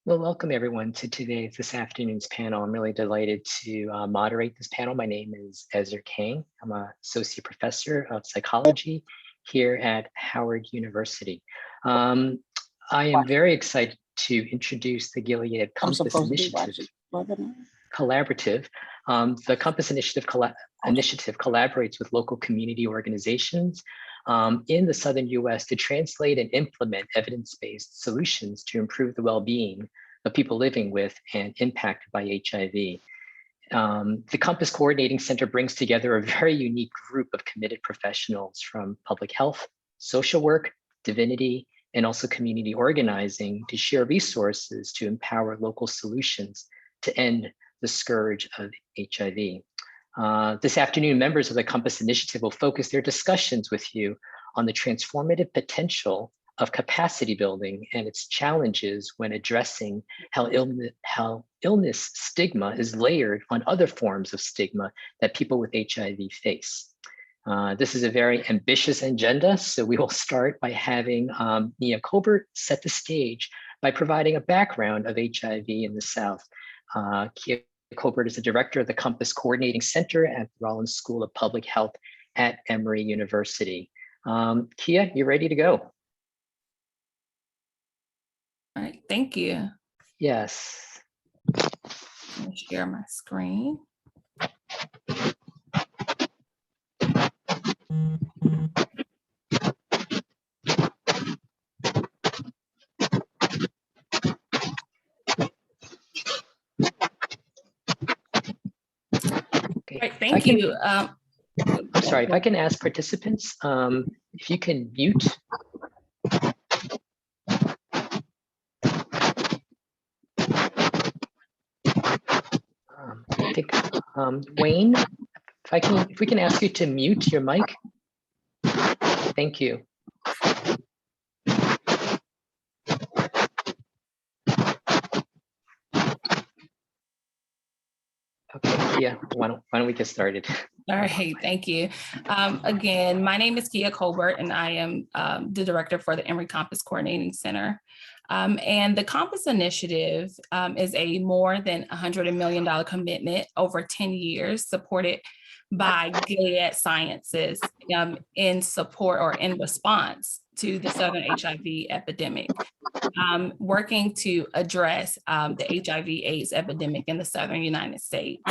Well, welcome everyone to this afternoon's panel. I'm really delighted to moderate this panel. My name is Ezra Kang. I'm an associate professor of psychology here at Howard University. I am very excited to introduce the Gilead Compass Initiative Collaborative. The Compass Initiative collaborates with local community organizations in the Southern US to translate and implement evidence-based solutions to improve the well-being of people living with and impacted by HIV. The Compass Coordinating Center brings together a very unique group of committed professionals from public health, social work, divinity, and also community organizing to share resources to empower local solutions to end the scourge of HIV. This afternoon, members of the Compass Initiative will focus their discussions with you on the transformative potential of capacity building and its challenges when addressing how illness stigma is layered on other forms of stigma that people with HIV face. This is a very ambitious agenda, so we will start by having Nia Colbert set the stage by providing a background of HIV in the South. Kia Colbert is the director of the Compass Coordinating Center at the Rollins School of Public Health at Emory University. Kia, you ready to go? All right, thank you. Yes. Let me share my screen. Okay. Right, thank you. Sorry, if I can ask participants, if you can mute. I think Wayne, if we can ask you to mute your mic. Thank you. Okay, yeah, why don't we get started? All right, thank you. Again, my name is Kia Colbert, and I am the director for the Emory Compass Coordinating Center. And the Compass Initiative is a more than $100 million commitment over 10 years, supported by Gilead Sciences in support or in response to the Southern HIV epidemic, working to address the HIV/AIDS epidemic in the Southern United States.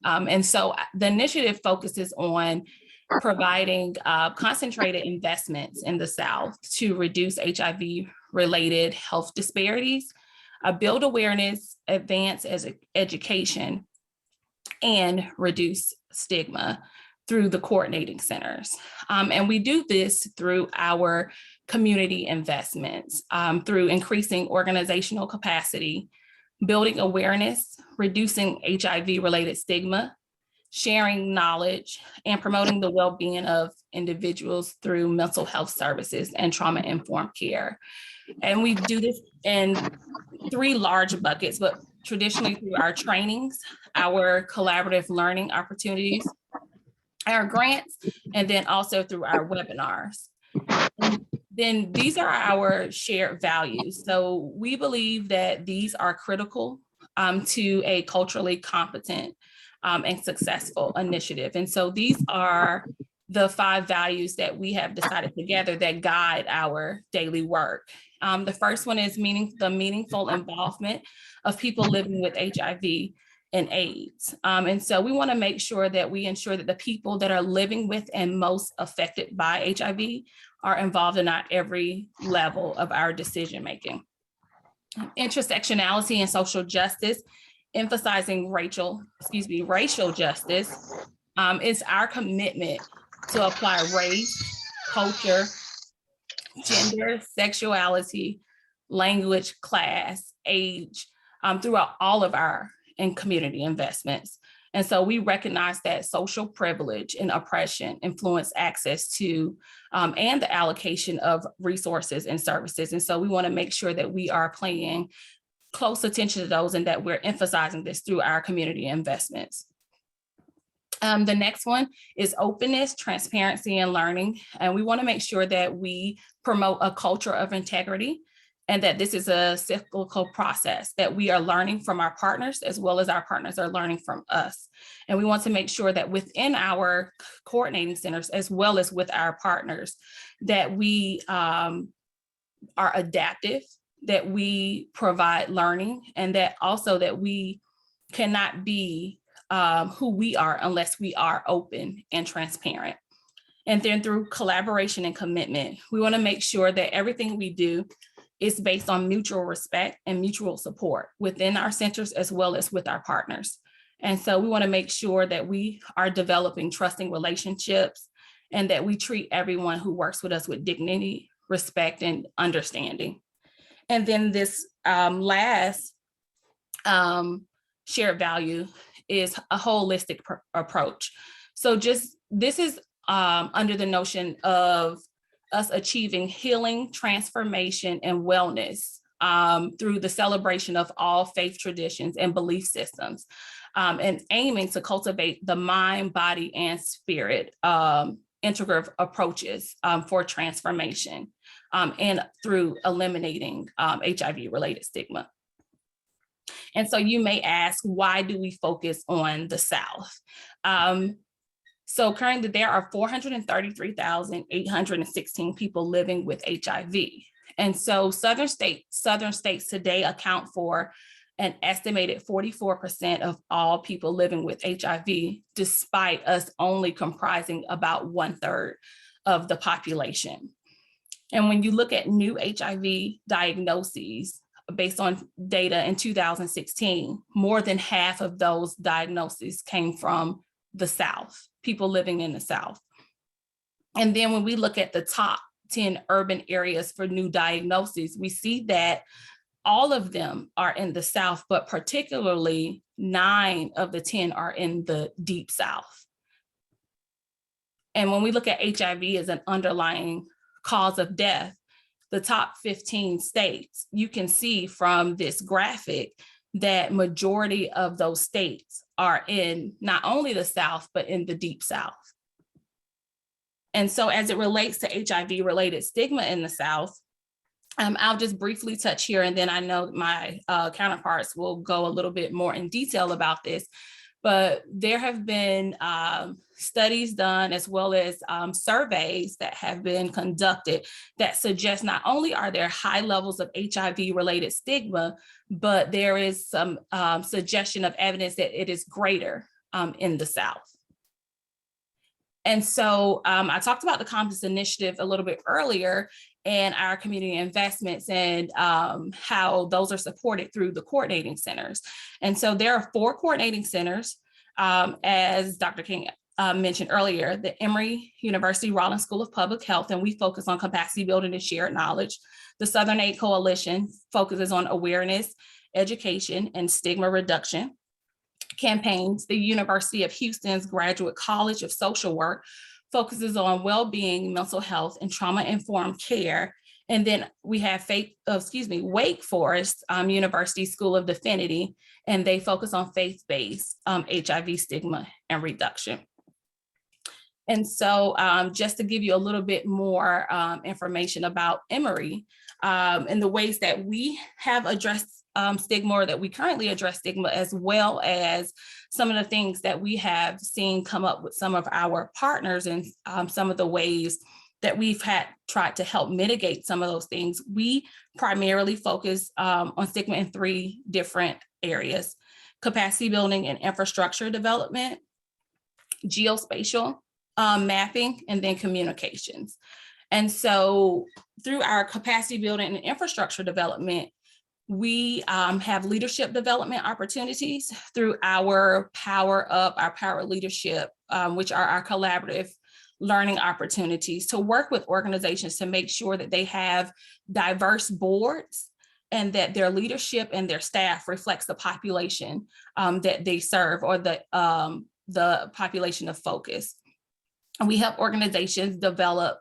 And so the initiative focuses on providing concentrated investments in the South to reduce HIV-related health disparities, build awareness, advance education, and reduce stigma through the coordinating centers. And we do this through our community investments, through increasing organizational capacity, building awareness, reducing HIV-related stigma, sharing knowledge, and promoting the well-being of individuals through mental health services and trauma-informed care. And we do this in 3 large buckets, but traditionally through our trainings, our collaborative learning opportunities, our grants, and then also through our webinars. And then these are our shared values. So we believe that these are critical to a culturally competent and successful initiative. And so these are the 5 values that we have decided together that guide our daily work. The first one is the meaningful involvement of people living with HIV and AIDS. And so we want to make sure that we ensure that the people that are living with and most affected by HIV are involved in at every level of our decision making. Intersectionality and social justice, emphasizing racial justice, is our commitment to apply race, culture, gender, sexuality, language, class, age, throughout all of our community investments. And so we recognize that social privilege and oppression influence access to and the allocation of resources and services. And so we want to make sure that we are paying close attention to those and that we're emphasizing this through our community investments. The next one is openness, transparency, and learning. And we want to make sure that we promote a culture of integrity and that this is a cyclical process, that we are learning from our partners as well as our partners are learning from us. And we want to make sure that within our coordinating centers, as well as with our partners, that we are adaptive, that we provide learning, and that also that we cannot be who we are unless we are open and transparent. And then through collaboration and commitment, we want to make sure that everything we do is based on mutual respect and mutual support within our centers as well as with our partners. And so we want to make sure that we are developing trusting relationships and that we treat everyone who works with us with dignity, respect, and understanding. And then this last shared value is a holistic approach. So just this is under the notion of us achieving healing, transformation, and wellness through the celebration of all faith traditions and belief systems, and aiming to cultivate the mind, body, and spirit integrative approaches for transformation and through eliminating HIV-related stigma. And so you may ask, why do we focus on the South? So currently there are 433,816 people living with HIV. And so southern states today account for an estimated 44% of all people living with HIV, despite us only comprising about 1/3 of the population. And when you look at new HIV diagnoses, based on data in 2016, more than half of those diagnoses came from the South, people living in the South. And then when we look at the top 10 urban areas for new diagnoses, we see that all of them are in the South, but particularly 9 of the 10 are in the Deep South. And when we look at HIV as an underlying cause of death, the top 15 states, you can see from this graphic that majority of those states are in not only the South, but in the Deep South. And so as it relates to HIV-related stigma in the South, I'll just briefly touch here, and then I know my counterparts will go a little bit more in detail about this. But there have been studies done as well as surveys that have been conducted that suggest not only are there high levels of HIV-related stigma, but there is some suggestion of evidence that it is greater in the South. And so I talked about the Compass Initiative a little bit earlier and our community investments and how those are supported through the coordinating centers. And so there are 4 coordinating centers, as Dr. King mentioned earlier, the Emory University Rollins School of Public Health, and we focus on capacity building and shared knowledge. The Southern Aid Coalition focuses on awareness, education, and stigma reduction campaigns. The University of Houston's Graduate College of Social Work focuses on well-being, mental health, and trauma-informed care. And then we have Wake Forest University School of Divinity, and they focus on faith-based HIV stigma and reduction. And so just to give you a little bit more information about Emory and the ways that we have addressed stigma, or that we currently address stigma, as well as some of the things that we have seen come up with some of our partners and some of the ways that we've tried to help mitigate some of those things. We primarily focus on stigma in 3 different areas: capacity building and infrastructure development, geospatial mapping, and then communications. And so through our capacity building and infrastructure development, we have leadership development opportunities through our Power Up, our Power Leadership, which are our collaborative learning opportunities to work with organizations to make sure that they have diverse boards and that their leadership and their staff reflects the population that they serve, or the population of focus. And we help organizations develop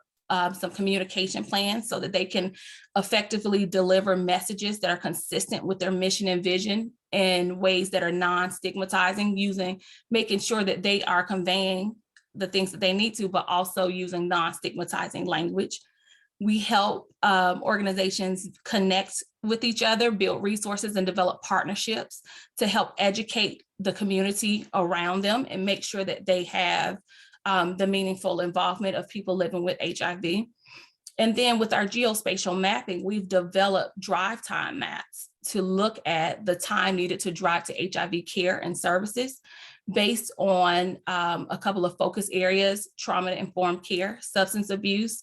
some communication plans so that they can effectively deliver messages that are consistent with their mission and vision in ways that are non-stigmatizing, making sure that they are conveying the things that they need to, but also using non-stigmatizing language. We help organizations connect with each other, build resources, and develop partnerships to help educate the community around them and make sure that they have the meaningful involvement of people living with HIV. And then with our geospatial mapping, we've developed drive time maps to look at the time needed to drive to HIV care and services based on a couple of focus areas: trauma-informed care, substance abuse,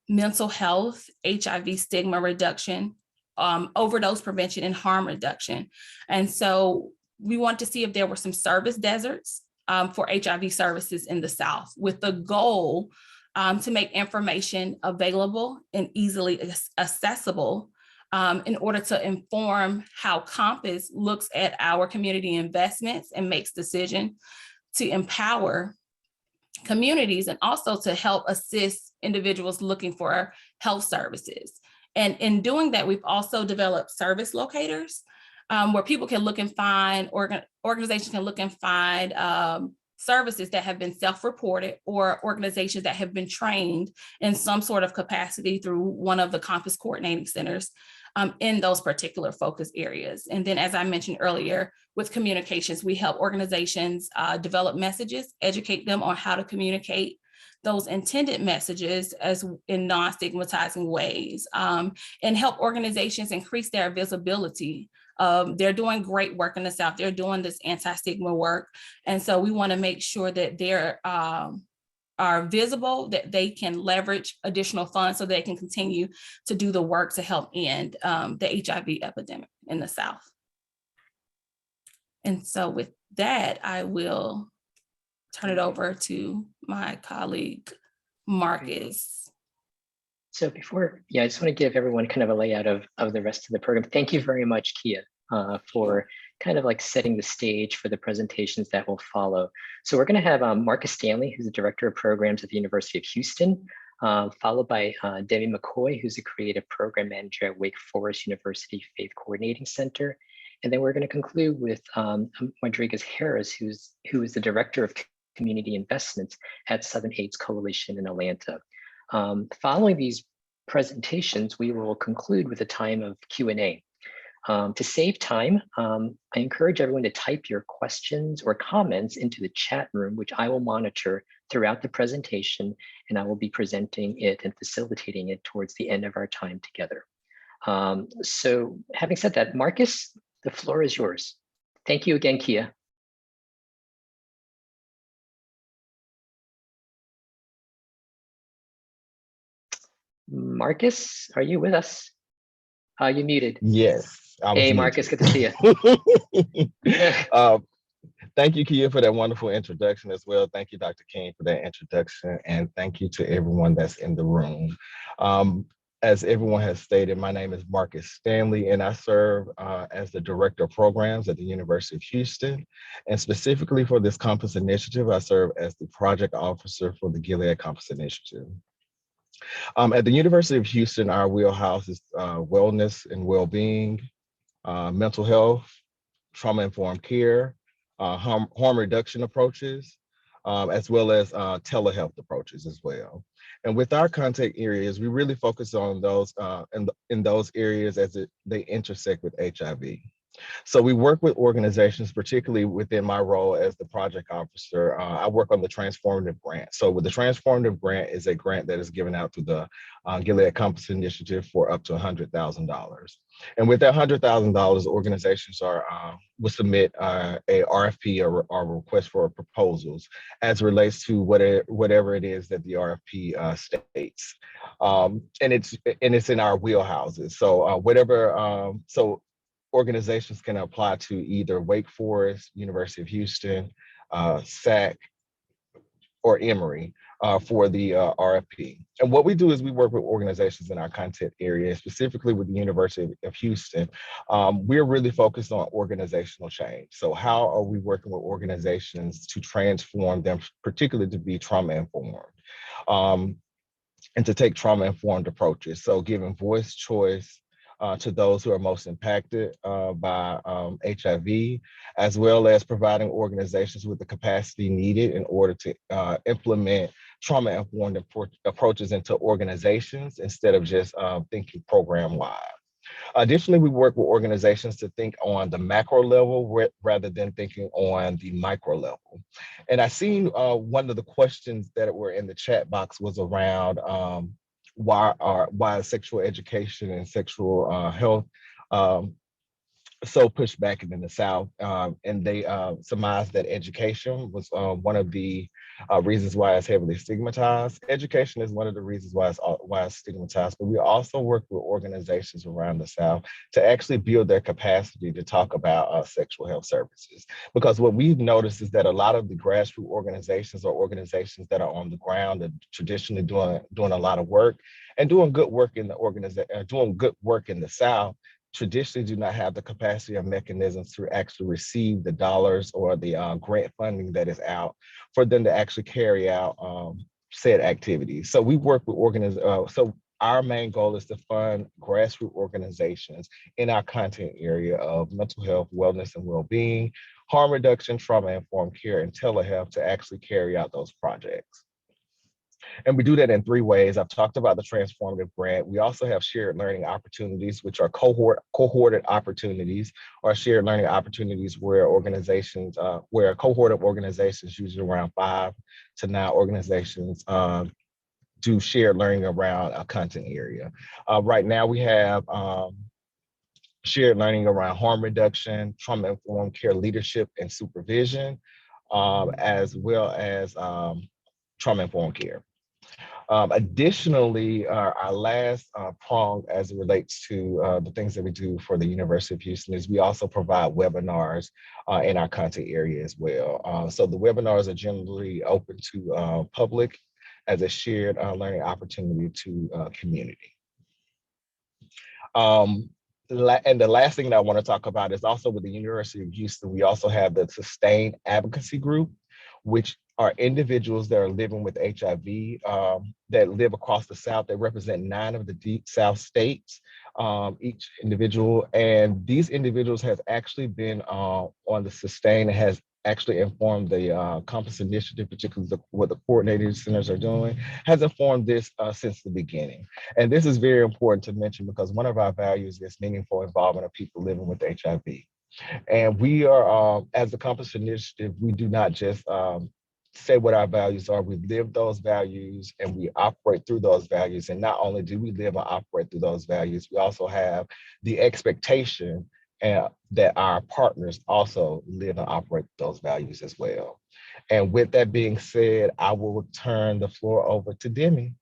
mental health, HIV stigma reduction, overdose prevention, and harm reduction. And so we want to see if there were some service deserts for HIV services in the South, with the goal to make information available and easily accessible in order to inform how Compass looks at our community investments and makes decisions to empower communities, and also to help assist individuals looking for health services. And in doing that, we've also developed service locators where people can look and find, organizations can look and find services that have been self-reported, or organizations that have been trained in some sort of capacity through one of the Compass coordinating centers in those particular focus areas. And then, as I mentioned earlier, with communications, we help organizations develop messages, educate them on how to communicate those intended messages as in non-stigmatizing ways, and help organizations increase their visibility. They're doing great work in the South. They're doing this anti-stigma work. And so we want to make sure that they're are visible, that they can leverage additional funds so they can continue to do the work to help end the HIV epidemic in the South. And so with that, I will turn it over to my colleague, Marcus. So before, I just want to give everyone kind of a layout of the rest of the program. Thank you very much, Kia, for kind of like setting the stage for the presentations that will follow. So we're going to have Marcus Stanley, who's the Director of Programs at the University of Houston, followed by Debbie McCoy, who's a Creative Program Manager at Wake Forest University Faith Coordinating Center. And then we're going to conclude with Rodriguez Harris, who is the Director of Community Investments at Southern AIDS Coalition in Atlanta. Following these presentations, we will conclude with a time of Q&A. To save time, I encourage everyone to type your questions or comments into the chat room, which I will monitor throughout the presentation, and I will be presenting it and facilitating it towards the end of our time together. So having said that, Marcus, the floor is yours. Thank you again, Kia. Marcus, are you with us? You muted. Yes. Hey, Marcus, good to see you. Thank you, Kia, for that wonderful introduction as well. Thank you, Dr. King, for that introduction. And thank you to everyone that's in the room. As everyone has stated, my name is Marcus Stanley, and I serve as the Director of Programs at the University of Houston. And specifically for this Compass Initiative, I serve as the Project Officer for the Gilead Compass Initiative. At the University of Houston, our wheelhouse is wellness and well-being, mental health, trauma-informed care, harm reduction approaches, as well as telehealth approaches as well. And with our contact areas, we really focus on those in those areas as they intersect with HIV. So we work with organizations, particularly within my role as the project officer. I work on the Transformative Grant. So with the Transformative Grant is a grant that is given out through the Gilead Compass Initiative for up to $100,000. And with that $100,000, organizations will submit a RFP or request for proposals as relates to whatever it is that the RFP states. And it's in our wheelhouses. So so organizations can apply to either Wake Forest, University of Houston, SAC, or Emory for the RFP. And what we do is we work with organizations in our content area, specifically with the University of Houston. We're really focused on organizational change. So how are we working with organizations to transform them, particularly to be trauma-informed? And to take trauma-informed approaches. So giving voice, choice, to those who are most impacted by HIV, as well as providing organizations with the capacity needed in order to implement trauma-informed approaches into organizations instead of just thinking program-wide. Additionally, we work with organizations to think on the macro level rather than thinking on the micro level. And I seen one of the questions that were in the chat box was around why sexual education and sexual health so pushed back in the South, and they surmised that education was one of the reasons why it's heavily stigmatized. Education is one of the reasons why it's stigmatized, but we also work with organizations around the South to actually build their capacity to talk about sexual health services. Because what we've noticed is that a lot of the grassroots organizations or organizations that are on the ground are traditionally doing a lot of work and doing good work in the South traditionally do not have the capacity or mechanisms to actually receive the dollars or the grant funding that is out for them to actually carry out said activities. So we work with so our main goal is to fund grassroots organizations in our content area of mental health, wellness, and well-being, harm reduction, trauma-informed care, and telehealth to actually carry out those projects. And we do that in 3 ways. I've talked about the transformative grant. We also have shared learning opportunities, which are cohorted opportunities, or shared learning opportunities where where a cohort of organizations, usually around 5 to 9 organizations, do shared learning around a content area. Right now we have shared learning around harm reduction, trauma-informed care leadership and supervision, as well as trauma-informed care. Additionally, our last prong as it relates to the things that we do for the University of Houston is we also provide webinars in our content area as well. So the webinars are generally open to public as a shared learning opportunity to community. And the last thing that I want to talk about is also with the University of Houston, we also have the Sustained Advocacy Group, which are individuals that are living with HIV that live across the South. They represent 9 of the Deep South states, each individual. And these individuals have actually been on the Sustain and has actually informed the Compass Initiative, particularly what the coordinating centers are doing, has informed this since the beginning. And this is very important to mention because one of our values is meaningful involvement of people living with HIV. And we are, as the Compass Initiative, we do not just say what our values are, we live those values and we operate through those values. And not only do we live and operate through those values, we also have the expectation that our partners also live and operate those values as well. And with that being said, I will turn the floor over to Demi.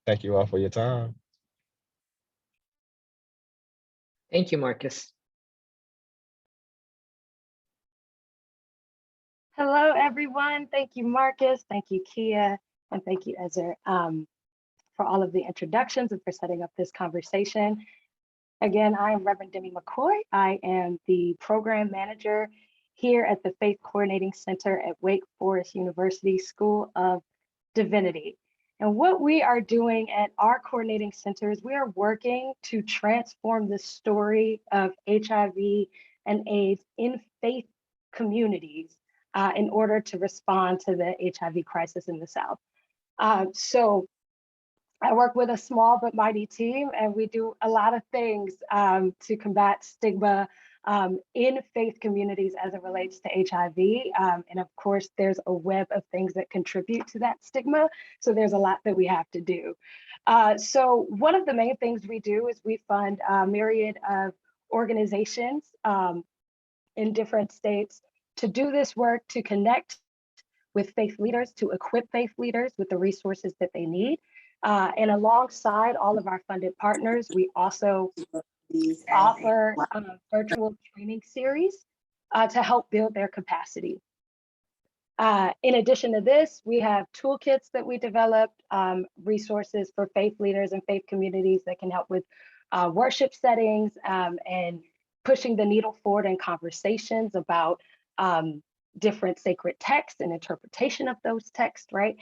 Thank you all for your time. Thank you, Marcus. Hello, everyone. Thank you, Marcus. Thank you, Kia. And thank you, Ezer, for all of the introductions and for setting up this conversation. Again, I am Reverend Demi McCoy. I am the program manager here at the Faith Coordinating Center at Wake Forest University School of Divinity. And what we are doing at our coordinating center is we are working to transform the story of HIV and AIDS in faith communities in order to respond to the HIV crisis in the South. So I work with a small but mighty team, and we do a lot of things to combat stigma in faith communities as it relates to HIV. And of course, there's a web of things that contribute to that stigma. So there's a lot that we have to do. So one of the main things we do is we fund a myriad of organizations in different states to do this work, to connect with faith leaders, to equip faith leaders with the resources that they need. And alongside all of our funded partners, we also offer a virtual training series to help build their capacity. In addition to this, we have toolkits that we developed, resources for faith leaders and faith communities that can help with worship settings and pushing the needle forward in conversations about different sacred texts and interpretation of those texts, right?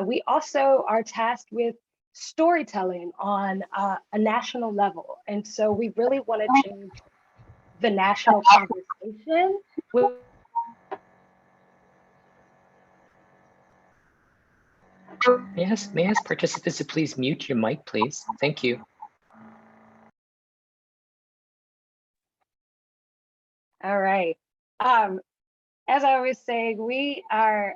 We also are tasked with storytelling on a national level. And so we really want to change the national conversation with May I ask participants to please mute your mic, please? Thank you. All right. As I was saying, we are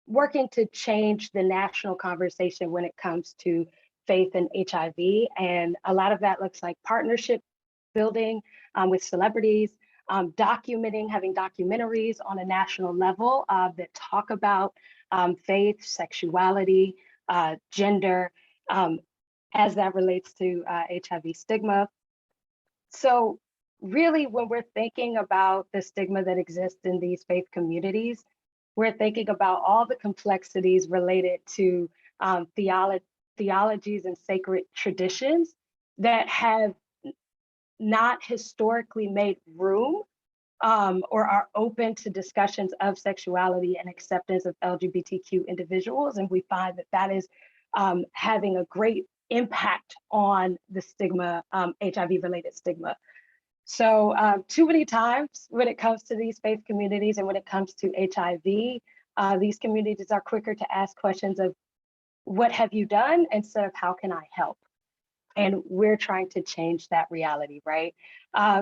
working to change the national conversation when it comes to faith and HIV. And a lot of that looks like partnership building with celebrities, documenting, having documentaries on a national level that talk about faith, sexuality, gender, as that relates to HIV stigma. So really, when we're thinking about the stigma that exists in these faith communities, we're thinking about all the complexities related to theologies and sacred traditions that have not historically made room or are open to discussions of sexuality and acceptance of LGBTQ individuals. And we find that that is having a great impact on the stigma, HIV-related stigma. So too many times when it comes to these faith communities and when it comes to HIV, these communities are quicker to ask questions of what have you done instead of how can I help? And we're trying to change that reality, right?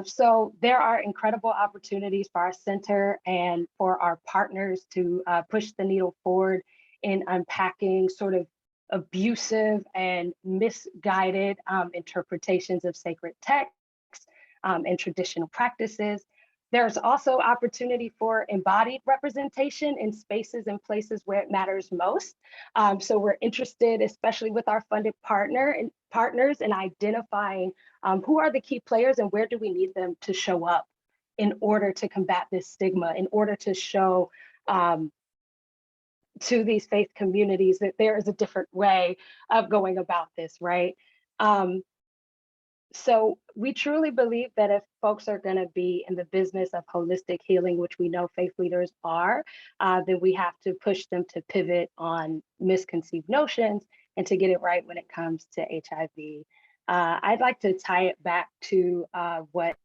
So there are incredible opportunities for our center and for our partners to push the needle forward in unpacking sort of abusive and misguided interpretations of sacred texts and traditional practices. There's also opportunity for embodied representation in spaces and places where it matters most. So we're interested, especially with our funded partners, in identifying who are the key players and where do we need them to show up in order to combat this stigma, in order to show to these faith communities that there is a different way of going about this, right? So we truly believe that if folks are going to be in the business of holistic healing, which we know faith leaders are, then we have to push them to pivot on misconceived notions and to get it right when it comes to HIV. I'd like to tie it back to what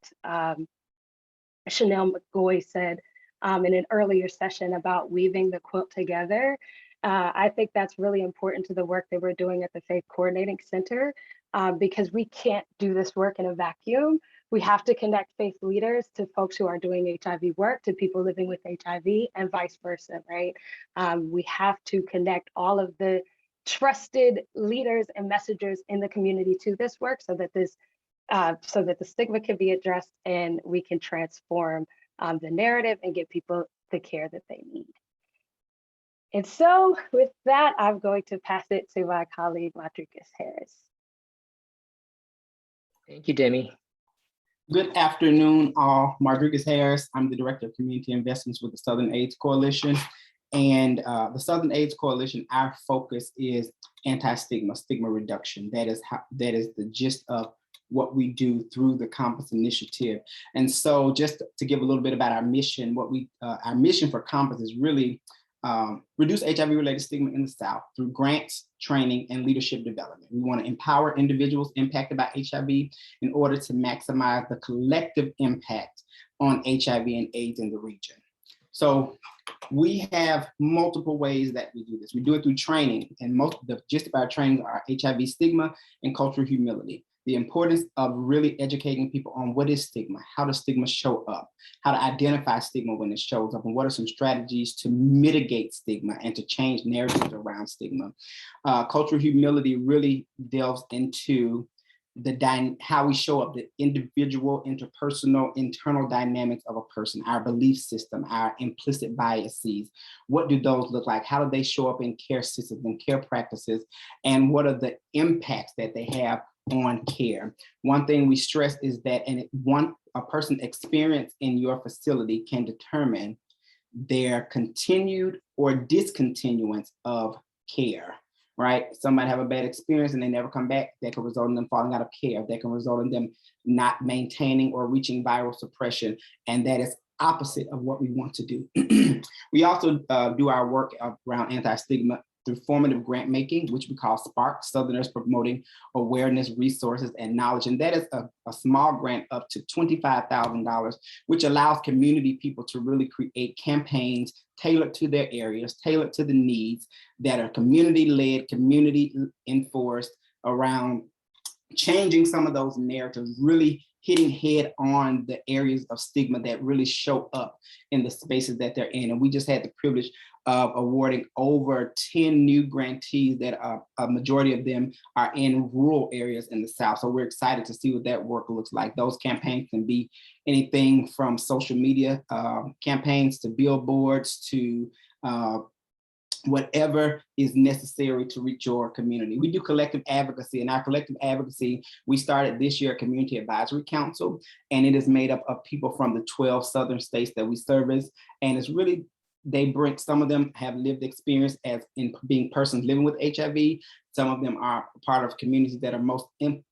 Chanel McGoy said in an earlier session about weaving the quilt together. I think that's really important to the work that we're doing at the Faith Coordinating Center because we can't do this work in a vacuum. We have to connect faith leaders to folks who are doing HIV work, to people living with HIV, and vice versa, right? We have to connect all of the trusted leaders and messengers in the community to this work so that the stigma can be addressed and we can transform the narrative and get people the care that they need. And so with that, I'm going to pass it to my colleague, Rodriguez Harris. Thank you, Demi. Good afternoon, all. Rodriguez Harris. I'm the Director of Community Investments with the Southern AIDS Coalition. And the Southern AIDS Coalition, our focus is anti-stigma, stigma reduction. That is the gist of what we do through the Compass Initiative. And so just to give a little bit about our mission, our mission for Compass is really reduce HIV-related stigma in the South through grants, training, and leadership development. We want to empower individuals impacted by HIV in order to maximize the collective impact on HIV and AIDS in the region. So we have multiple ways that we do this. We do it through training, and most of the gist of our trainings are HIV stigma and cultural humility. The importance of really educating people on what is stigma, how does stigma show up, how to identify stigma when it shows up, and what are some strategies to mitigate stigma and to change narratives around stigma. Cultural humility really delves into how we show up, the individual, interpersonal, internal dynamics of a person, our belief system, our implicit biases. What do those look like? How do they show up in care systems and care practices? And what are the impacts that they have on care? One thing we stress is that a person's experience in your facility can determine their continued or discontinuance of care, right? Somebody have a bad experience and they never come back. That can result in them falling out of care. That can result in them not maintaining or reaching viral suppression. And that is opposite of what we want to do. We also do our work around anti-stigma through formative grant making, which we call SPARK, Southerners Promoting Awareness, Resources, and Knowledge. And that is a small grant up to $25,000, which allows community people to really create campaigns tailored to their areas, tailored to the needs, that are community-led, community-enforced, around changing some of those narratives, really hitting head on the areas of stigma that really show up in the spaces that they're in. And we just had the privilege of awarding over 10 new grantees that a majority of them are in rural areas in the South. So we're excited to see what that work looks like. Those campaigns can be anything from social media campaigns to billboards to whatever is necessary to reach your community. We do collective advocacy, and our collective advocacy, we started this year a Community Advisory Council, and it is made up of people from the 12 Southern states that we service. And it's really, they bring, some of them have lived experience as in being persons living with HIV. Some of them are part of communities that are most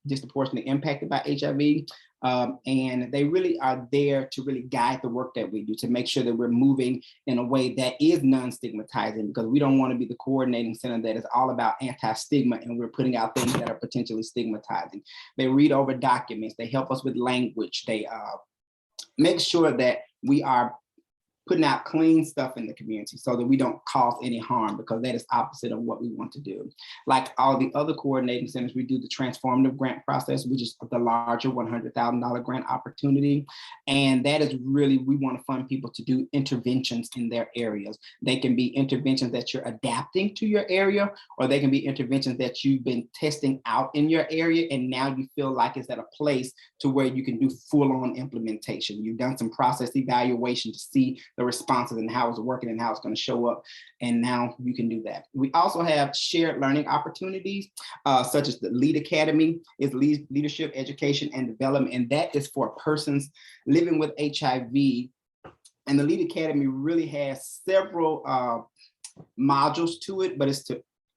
disproportionately impacted by HIV. And they really are there to really guide the work that we do, to make sure that we're moving in a way that is non-stigmatizing, because we don't want to be the coordinating center that is all about anti-stigma and we're putting out things that are potentially stigmatizing. They read over documents, they help us with language, they make sure that we are putting out clean stuff in the community so that we don't cause any harm, because that is opposite of what we want to do. Like all the other coordinating centers, we do the transformative grant process, which is the larger $100,000 grant opportunity. And that is really, we want to fund people to do interventions in their areas. They can be interventions that you're adapting to your area, or they can be interventions that you've been testing out in your area and now you feel like it's at a place to where you can do full-on implementation. You've done some process evaluation to see the responses and how it's working and how it's going to show up. And now you can do that. We also have shared learning opportunities, such as the LEAD Academy, is Leadership, Education, and Development. And that is for persons living with HIV. And the LEAD Academy really has several modules to it, but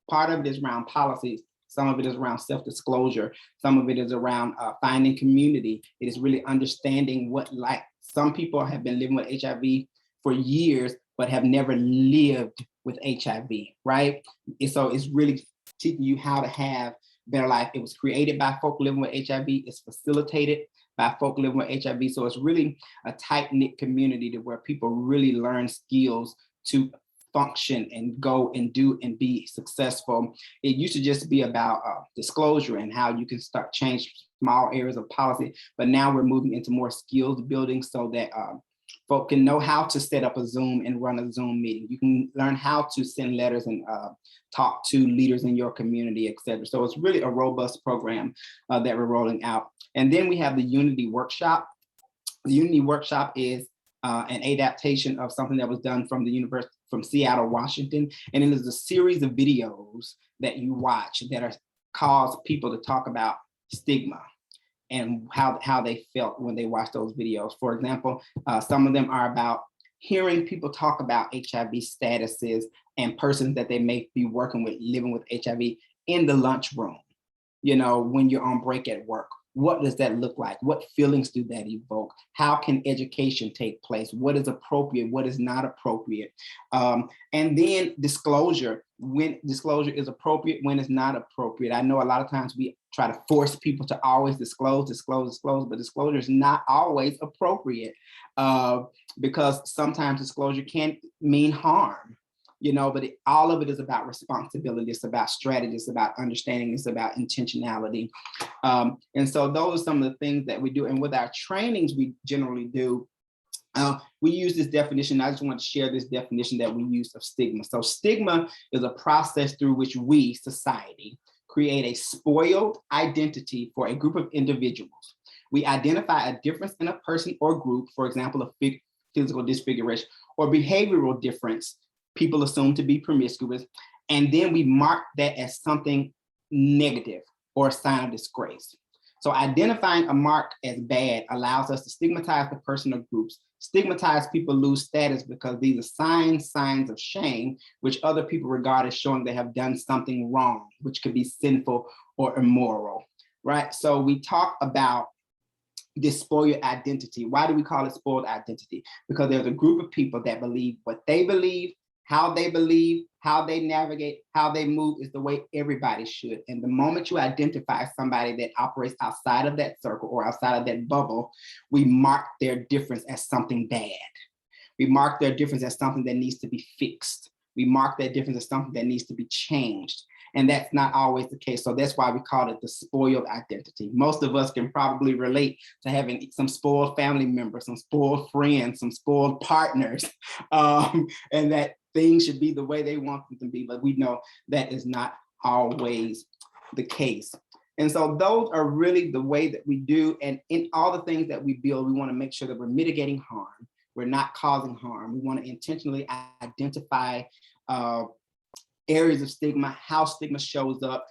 part of it is around policies. Some of it is around self-disclosure. Some of it is around finding community. It is really understanding what, like, some people have been living with HIV for years, but have never lived with HIV, right? And so it's really teaching you how to have better life. It was created by folk living with HIV. It's facilitated by folk living with HIV. So it's really a tight-knit community to where people really learn skills to function and go and do and be successful. It used to just be about disclosure and how you can start change small areas of policy, but now we're moving into more skills building so that folk can know how to set up a Zoom and run a Zoom meeting. You can learn how to send letters and talk to leaders in your community, et cetera. So it's really a robust program that we're rolling out. And then we have the Unity Workshop. The Unity Workshop is an adaptation of something that was done from the University, from Seattle, Washington. And it is a series of videos that you watch that are cause people to talk about stigma and how they felt when they watched those videos. For example, some of them are about hearing people talk about HIV statuses and persons that they may be working with, living with HIV in the lunchroom, you know, when you're on break at work. What does that look like? What feelings do that evoke? How can education take place? What is appropriate? What is not appropriate? And then disclosure, when disclosure is appropriate, when it's not appropriate. I know a lot of times we try to force people to always disclose, but disclosure is not always appropriate because sometimes disclosure can mean harm. You know, but all of it is about responsibility. It's about strategy. It's about understanding. It's about intentionality. And so those are some of the things that we do. And with our trainings, we generally do. We use this definition. I just want to share this definition that we use of stigma. So stigma is a process through which we, society, create a spoiled identity for a group of individuals. We identify a difference in a person or group, for example, a physical disfiguration or behavioral difference people assume to be promiscuous, and then we mark that as something negative or a sign of disgrace. So identifying a mark as bad allows us to stigmatize the person or groups. Stigmatized people lose status because these are signs of shame, which other people regard as showing they have done something wrong, which could be sinful or immoral, right? So we talk about this spoiled identity. Why do we call it spoiled identity? Because there's a group of people that believe what they believe, How they believe, how they navigate, how they move is the way everybody should. And the moment you identify somebody that operates outside of that circle or outside of that bubble, we mark their difference as something bad. We mark their difference as something that needs to be fixed. We mark that difference as something that needs to be changed. And that's not always the case. So that's why we call it the spoiled identity. Most of us can probably relate to having some spoiled family members, some spoiled friends, some spoiled partners, and that things should be the way they want them to be. But we know that is not always the case. And so those are really the way that we do. And in all the things that we build, we want to make sure that we're mitigating harm. We're not causing harm. We want to intentionally identify areas of stigma, how stigma shows up.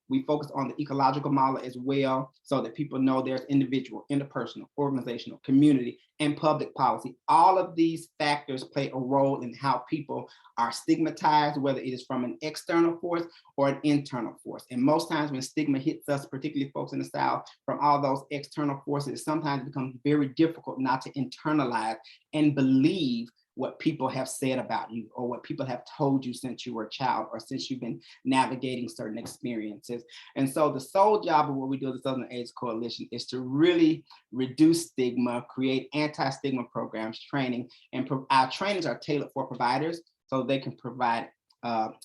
We focus on the ecological model as well, so that people know there's individual, interpersonal, organizational, community, and public policy. All of these factors play a role in how people are stigmatized, whether it is from an external force or an internal force. And most times when stigma hits us, particularly folks in the South, from all those external forces, sometimes it becomes very difficult not to internalize and believe what people have said about you or what people have told you since you were a child or since you've been navigating certain experiences. And so the sole job of what we do at the Southern AIDS Coalition is to really reduce stigma, create anti-stigma programs, training, and our trainings are tailored for providers so they can provide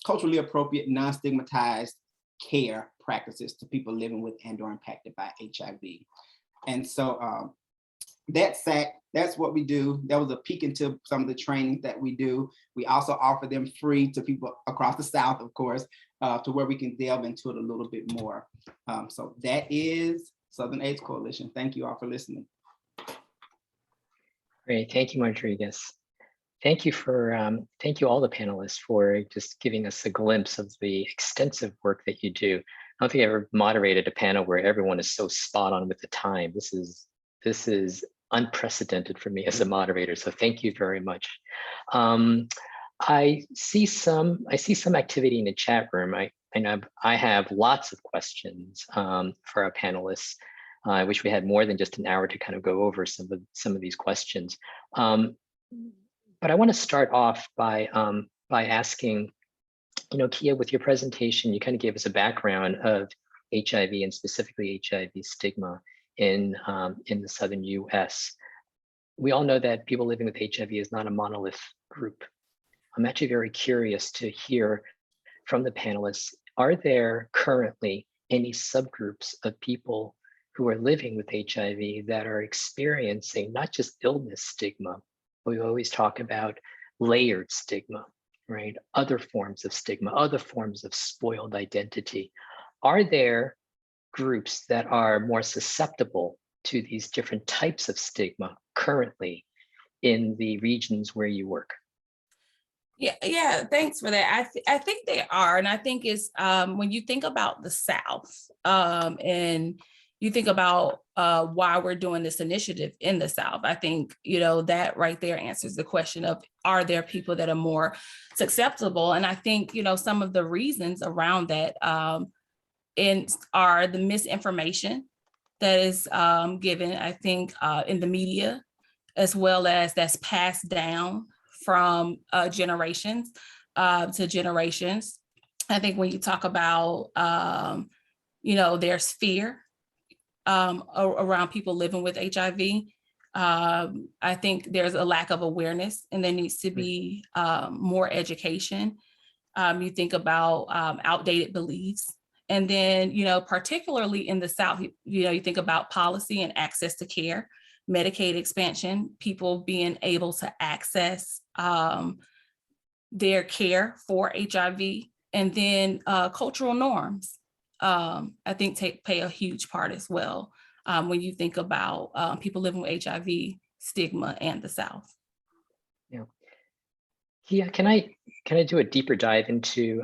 culturally appropriate, non-stigmatized care practices to people living with and or impacted by HIV. And so that's what we do. That was a peek into some of the training that we do. We also offer them free to people across the South, of course, to where we can delve into it a little bit more. So that is Southern AIDS Coalition. Thank you all for listening. Great, thank you, Rodriguez. Thank you all the panelists for just giving us a glimpse of the extensive work that you do. I don't think I ever moderated a panel where everyone is so spot on with the time. This is unprecedented for me as a moderator, so thank you very much. I see some activity in the chat room. I have lots of questions for our panelists. I wish we had more than just an hour to kind of go over some of these questions. But I want to start off by asking, Kia, with your presentation, you kind of gave us a background of HIV and specifically HIV stigma in the Southern US. We all know that people living with HIV is not a monolith group. I'm actually very curious to hear from the panelists, are there currently any subgroups of people who are living with HIV that are experiencing not just illness stigma, but we always talk about layered stigma, right? Other forms of stigma, other forms of spoiled identity. Are there groups that are more susceptible to these different types of stigma currently in the regions where you work? Yeah, thanks for that. I think they are, and I think it's when you think about the South and you think about why we're doing this initiative in the South, I think that right there answers the question of, are there people that are more susceptible? And I think some of the reasons around that are the misinformation that is given, I think, in the media, as well as that's passed down from generations to generations. I think when you talk about, there's fear around people living with HIV. I think there's a lack of awareness, and there needs to be more education. You think about outdated beliefs. And then, particularly in the South, you think about policy and access to care, Medicaid expansion, people being able to access their care for HIV, and then cultural norms, I think play a huge part as well when you think about people living with HIV, stigma, and the South. Yeah, can I do a deeper dive into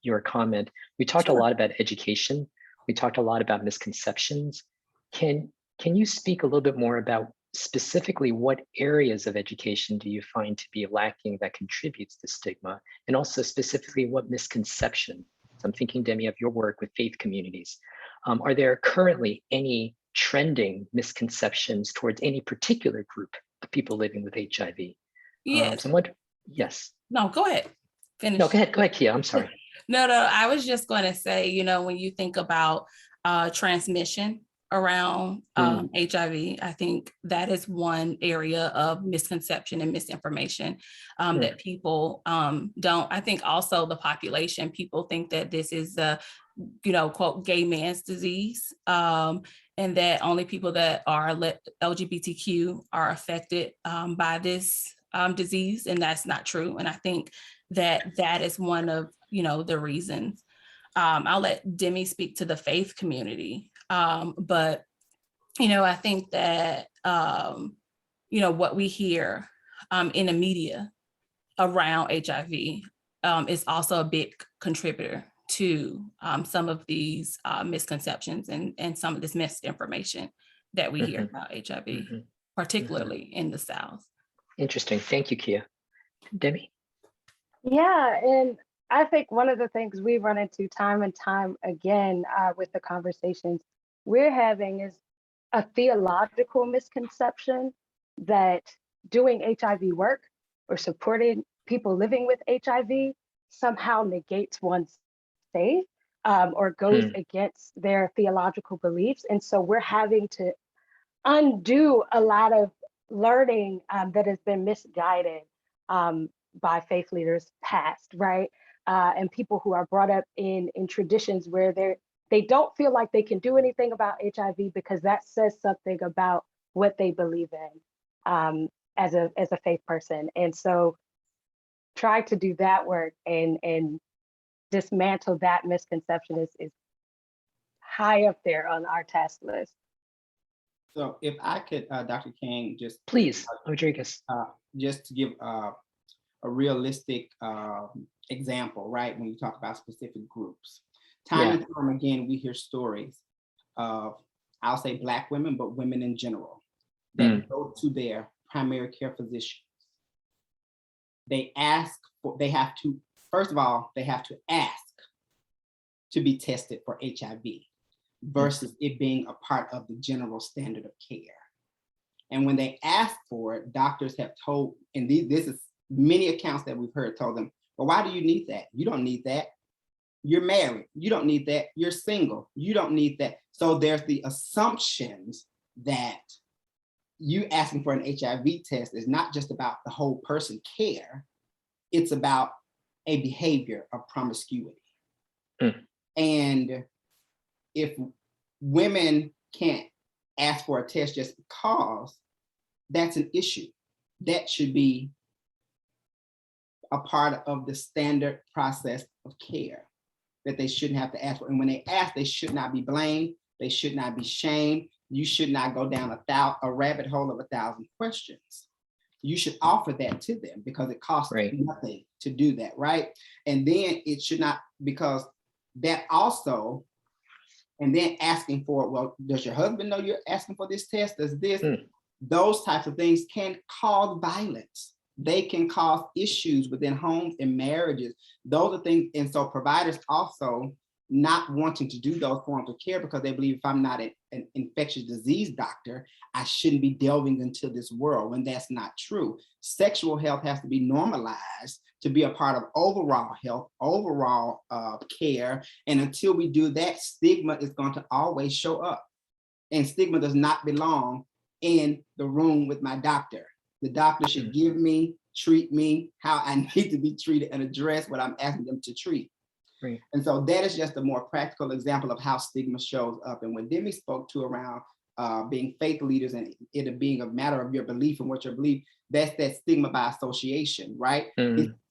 your comment? We talked a lot about education. We talked a lot about misconceptions. Can you speak a little bit more about specifically what areas of education do you find to be lacking that contributes to stigma? And also specifically what misconception? So I'm thinking, Demi, of your work with faith communities. Are there currently any trending misconceptions towards any particular group of people living with HIV? Yes. Yes. No, go ahead. Finish. No, go ahead, Kia. I'm sorry. No, I was just going to say, you know, when you think about transmission around HIV, I think that is one area of misconception and misinformation that people don't. I think also the population, people think that this is the, you know, quote, gay man's disease, and that only people that are LGBTQ are affected by this disease, and that's not true. And I think that is one of, you know, the reasons. I'll let Demi speak to the faith community, but you know, I think that you know, what we hear in the media around HIV is also a big contributor to some of these misconceptions and some of this misinformation that we hear about HIV, particularly in the South. Interesting. Thank you, Kia. Demi? Yeah, and I think one of the things we run into time and time again with the conversations we're having is a theological misconception that doing HIV work or supporting people living with HIV somehow negates one's faith or goes against their theological beliefs. And so we're having to undo a lot of learning that has been misguided by faith leaders past, right? And people who are brought up in traditions where they don't feel like they can do anything about HIV because that says something about what they believe in as a faith person. And so try to do that work and dismantle that misconception is high up there on our task list. So if I could, Dr. King, just Please, Rodriguez. Just to give a realistic example, right? When you talk about specific groups, time and time again, we hear stories of, I'll say Black women, but women in general, that go to their primary care physicians. They ask for, they have to, first of all, they have to ask to be tested for HIV versus it being a part of the general standard of care. And when they ask for it, doctors have told, and this is many accounts that we've heard, told them, well, why do you need that? You don't need that. You're married. You don't need that. You're single. You don't need that. So there's the assumptions that you asking for an HIV test is not just about the whole person care. It's about a behavior of promiscuity. And if women can't ask for a test just because, that's an issue. That should be a part of the standard process of care that they shouldn't have to ask for. And when they ask, they should not be blamed. They should not be shamed. You should not go down a rabbit hole of 1,000 questions. You should offer that to them because it costs nothing to do that, right? And then it should not, because that also, and then asking for, well, does your husband know you're asking for this test? Does this? Those types of things can cause violence. They can cause issues within homes and marriages. Those are things, and so providers also not wanting to do those forms of care because they believe if I'm not an infectious disease doctor, I shouldn't be delving into this world, when that's not true. Sexual health has to be normalized to be a part of overall health, overall care. And until we do that, stigma is going to always show up. And stigma does not belong in the room with my doctor. The doctor should give me, treat me how I need to be treated and address what I'm asking them to treat. And so that is just a more practical example of how stigma shows up. And when Demi spoke to around being faith leaders and it being a matter of your belief and what you believe, that's that stigma by association, right?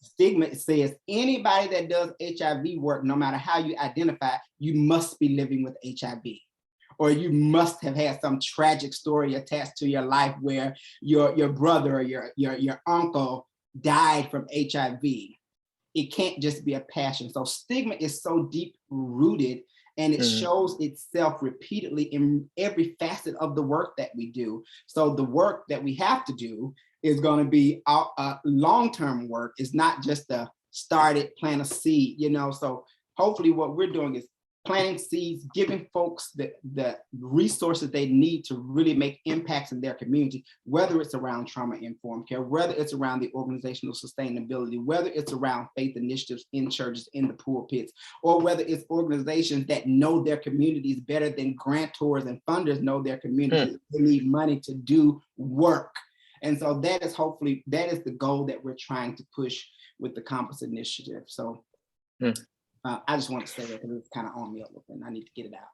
Stigma says anybody that does HIV work, no matter how you identify, you must be living with HIV. Or you must have had some tragic story attached to your life where your brother or your uncle died from HIV. It can't just be a passion. So stigma is so deep rooted, and it shows itself repeatedly in every facet of the work that we do. So the work that we have to do is going to be long-term work. It's not just a start it, plant a seed, you know. So hopefully what we're doing is planting seeds, giving folks the resources they need to really make impacts in their community, whether it's around trauma-informed care, whether it's around the organizational sustainability, whether it's around faith initiatives in churches, in the pulpits, or whether it's organizations that know their communities better than grantors and funders know their communities. They need money to do work. And so that is hopefully, that is the goal that we're trying to push with the Compass Initiative. So I just want to say that because it's kind of on me a little bit and I need to get it out.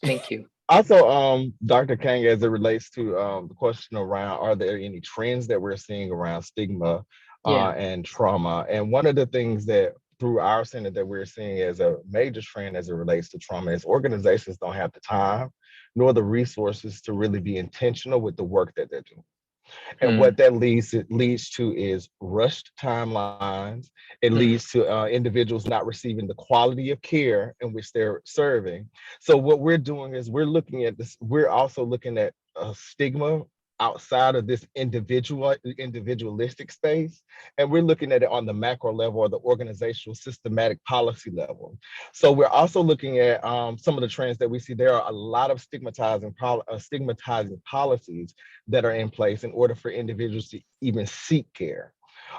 Thank you. Also, Dr. Kang, as it relates to the question around, are there any trends that we're seeing around stigma and trauma? And one of the things that through our center that we're seeing as a major trend as it relates to trauma is organizations don't have the time nor the resources to really be intentional with the work that they're doing. And what that leads to is rushed timelines. It leads to individuals not receiving the quality of care in which they're serving. So what we're doing is we're looking at this, we're also looking at stigma outside of this individualistic space. And we're looking at it on the macro level or the organizational systematic policy level. So we're also looking at some of the trends that we see. There are a lot of stigmatizing policies that are in place in order for individuals to even seek care.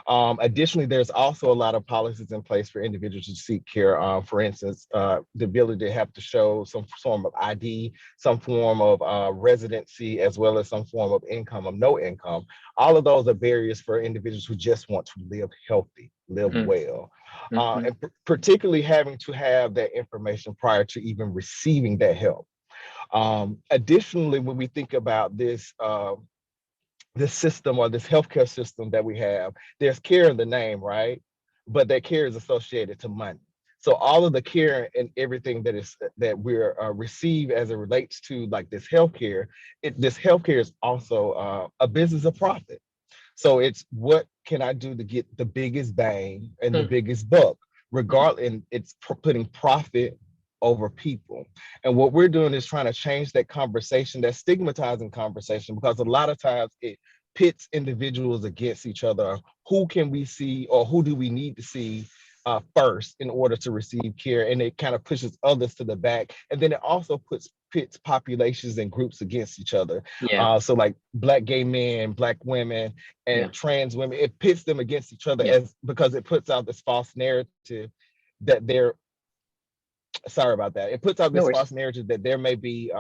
Additionally, there's also a lot of policies in place for individuals to seek care. For instance, the ability to have to show some form of ID, some form of residency, as well as some form of income or no income. All of those are barriers for individuals who just want to live healthy, live well. And particularly having to have that information prior to even receiving that help. Additionally, when we think about this system or this healthcare system that we have, there's care in the name, right? But that care is associated to money. So all of the care and everything that we're receive as it relates to like this healthcare, this healthcare is also a business of profit. So it's what can I do to get the biggest bang and the biggest buck, regardless, and it's putting profit over people. And what we're doing is trying to change that conversation, that stigmatizing conversation, because a lot of times it pits individuals against each other. Who can we see or who do we need to see first in order to receive care? And it kind of pushes others to the back. And then it also pits populations and groups against each other. So like Black gay men, Black women, and trans women, it pits them against each other because it puts out this false narrative that they're, sorry about that. It puts out this false narrative that there may be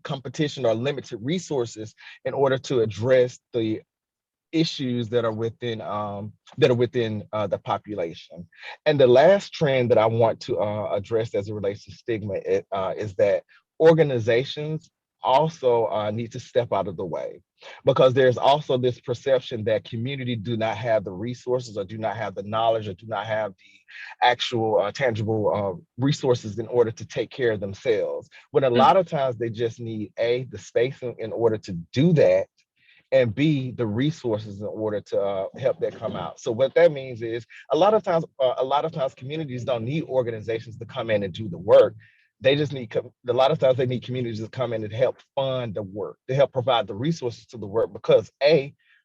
competition or limited resources in order to address the issues that are within the population. And the last trend that I want to address as it relates to stigma is that organizations also need to step out of the way, because there's also this perception that community do not have the resources or do not have the knowledge or do not have the actual tangible resources in order to take care of themselves. When a lot of times they just need the space in order to do that, and B, the resources in order to help that come out. So what that means is a lot of times communities don't need organizations to come in and do the work. They just need, a lot of times they need communities to come in and help fund the work, to help provide the resources to the work, because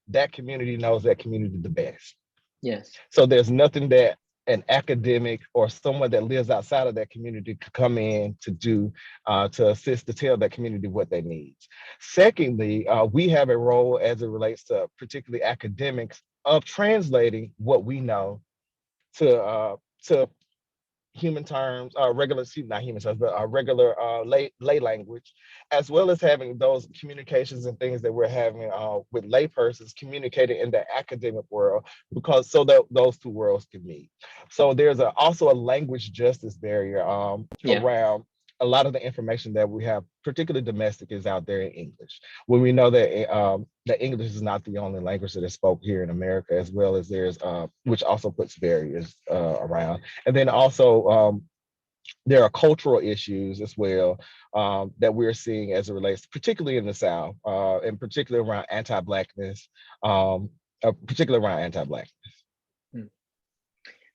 that community knows that community the best. Yes. So there's nothing that an academic or someone that lives outside of that community could come in to do to assist to tell that community what they need. Secondly, we have a role as it relates to particularly academics of translating what we know to human terms, regular lay language, as well as having those communications and things that we're having with laypersons communicating in the academic world, because so that those two worlds can meet. So there's also a language justice barrier around a lot of the information that we have, particularly domestic, is out there in English. When we know that that English is not the only language that is spoken here in America, as well as there's, which also puts barriers around. And then also there are cultural issues as well that we're seeing as it relates, particularly in the South, and particularly around anti-Blackness, particularly around anti-Blackness.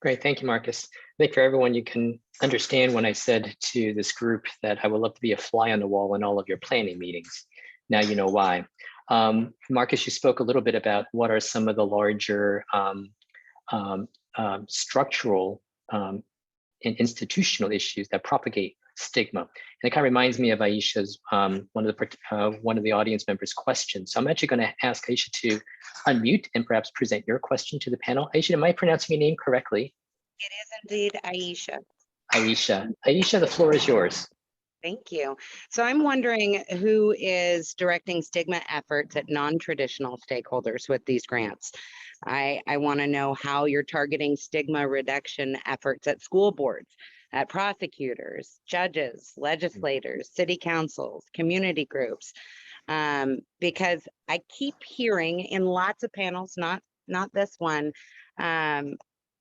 Great, thank you, Marcus. I think for everyone, you can understand when I said to this group that I would love to be a fly on the wall in all of your planning meetings. Now you know why. Marcus, you spoke a little bit about what are some of the larger structural and institutional issues that propagate stigma. And it kind of reminds me of Aisha's, one of the audience members' questions. So I'm actually going to ask Aisha to unmute and perhaps present your question to the panel. Aisha, am I pronouncing your name correctly? It is indeed Aisha. Aisha, the floor is yours. Thank you. So I'm wondering who is directing stigma efforts at non-traditional stakeholders with these grants. I want to know how you're targeting stigma reduction efforts at school boards, at prosecutors, judges, legislators, city councils, community groups, because I keep hearing in lots of panels, not this one,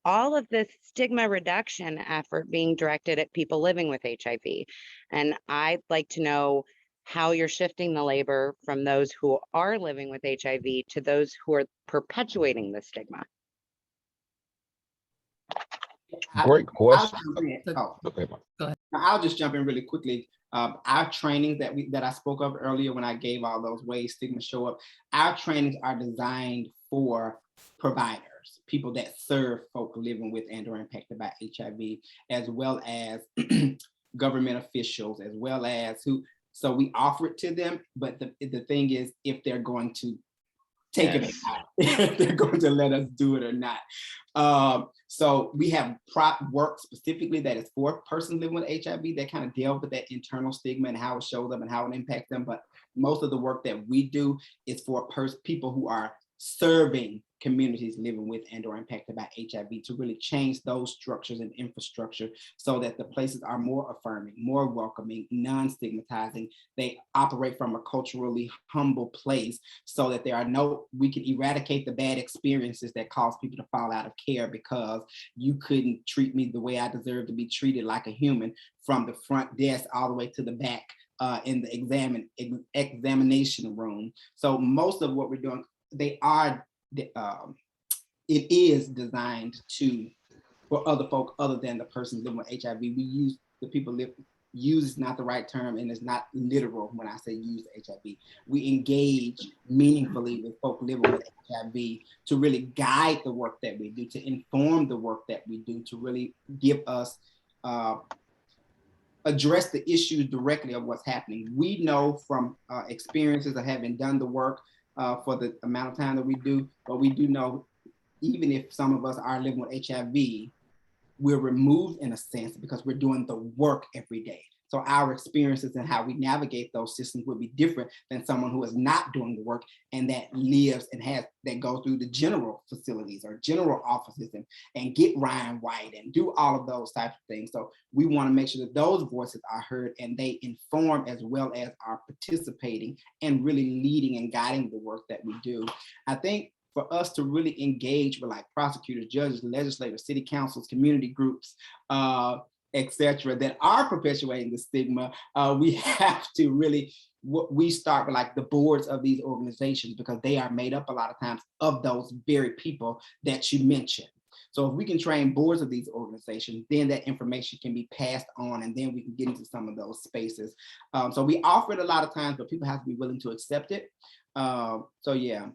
all of this stigma reduction effort being directed at people living with HIV. And I'd like to know how you're shifting the labor from those who are living with HIV to those who are perpetuating the stigma. Great question. I'll just jump in really quickly. Our trainings that I spoke of earlier when I gave all those ways stigma show up, our trainings are designed for providers, people that serve folk living with and or impacted by HIV, as well as government officials, as well as who. So we offer it to them, but the thing is, if they're going to take it out, if they're going to let us do it or not. So we have prop work specifically that is for persons living with HIV that kind of deal with that internal stigma and how it shows up and how it impacts them. But most of the work that we do is for people who are serving communities living with and or impacted by HIV to really change those structures and infrastructure so that the places are more affirming, more welcoming, non-stigmatizing. They operate from a culturally humble place so that we can eradicate the bad experiences that cause people to fall out of care because you couldn't treat me the way I deserve to be treated like a human, from the front desk all the way to the back in the examination room. So most of what we're doing, it is designed for other folk other than the person living with HIV. We use the people use is not the right term, and it's not literal when I say use HIV. We engage meaningfully with folk living with HIV to really guide the work that we do, to inform the work that we do, to really give us address the issues directly of what's happening. We know from experiences of having done the work for the amount of time that we do, but we do know even if some of us are living with HIV, we're removed in a sense because we're doing the work every day. So our experiences and how we navigate those systems would be different than someone who is not doing the work and that lives and that go through the general facilities or general offices and get Ryan White and do all of those types of things. So we want to make sure that those voices are heard and they inform as well as are participating and really leading and guiding the work that we do. I think for us to really engage with like prosecutors, judges, legislators, city councils, community groups, etc., that are perpetuating the stigma, we have to really, we start with like the boards of these organizations because they are made up a lot of times of those very people that you mentioned. So if we can train boards of these organizations, then that information can be passed on and then we can get into some of those spaces. So we offer it a lot of times, but people have to be willing to accept it. So yeah.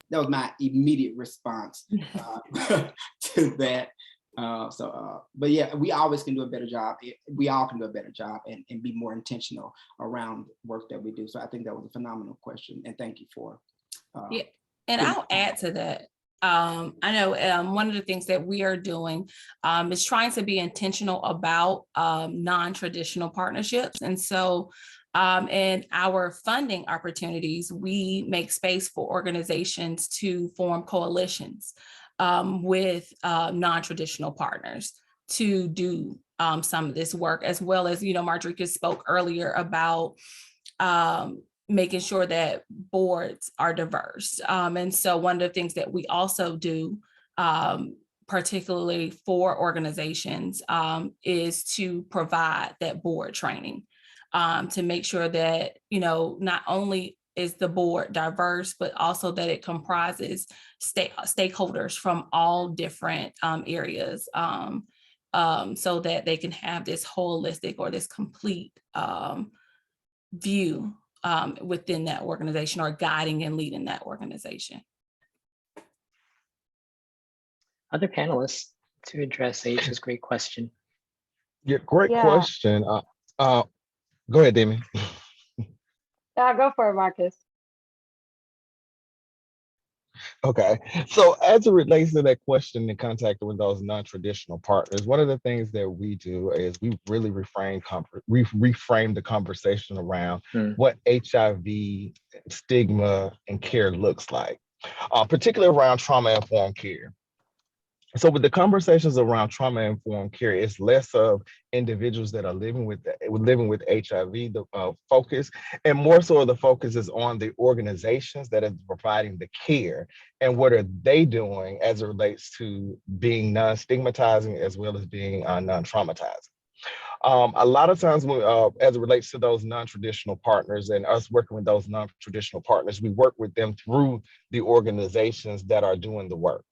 That was my immediate response to that. But yeah, we always can do a better job. We all can do a better job and be more intentional around work that we do. So I think that was a phenomenal question. And thank you for. Yeah, and I'll add to that. I know one of the things that we are doing is trying to be intentional about non-traditional partnerships. And so in our funding opportunities, we make space for organizations to form coalitions with non-traditional partners to do some of this work, as well as, Marjorie spoke earlier about making sure that boards are diverse. And so one of the things that we also do, particularly for organizations, is to provide that board training to make sure that, not only is the board diverse, but also that it comprises stakeholders from all different areas so that they can have this holistic or this complete view within that organization or guiding and leading that organization. Other panelists, to address Aisha's great question. Yeah, great Yeah, question. Go ahead, Demi. go for it, Marcus. Okay, so as it relates to that question and contacting with those non-traditional partners, one of the things that we do is we really reframe the conversation around Mm, what HIV, stigma, and care looks like, particularly around trauma-informed care. So with the conversations around trauma-informed care, it's less of individuals that are living with HIV, the focus, and more so the focus is on the organizations that are providing the care and what are they doing as it relates to being non-stigmatizing as well as being non-traumatizing. A lot of times when, as it relates to those non-traditional partners and us working with those non-traditional partners, we work with them through the organizations that are doing the work.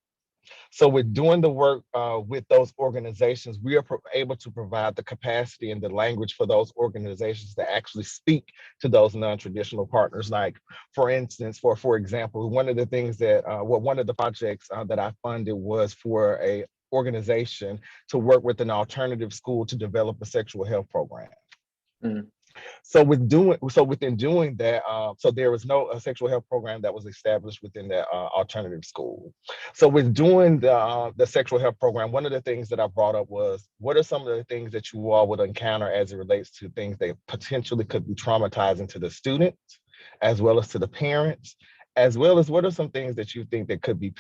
So with doing the work with those organizations, we are able to provide the capacity and the language for those organizations to actually speak to those non-traditional partners. Like, for instance, for example, one of the things that, one of the projects that I funded was for a organization to work with an alternative school to develop a sexual health program. mm, So within doing that, so there was no sexual health program that was established within that alternative school. So with doing the sexual health program, one of the things that I brought up was, what are some of the things that you all would encounter as it relates to things that potentially could be traumatizing to the students, as well as to the parents, as well as what are some things that you think that could be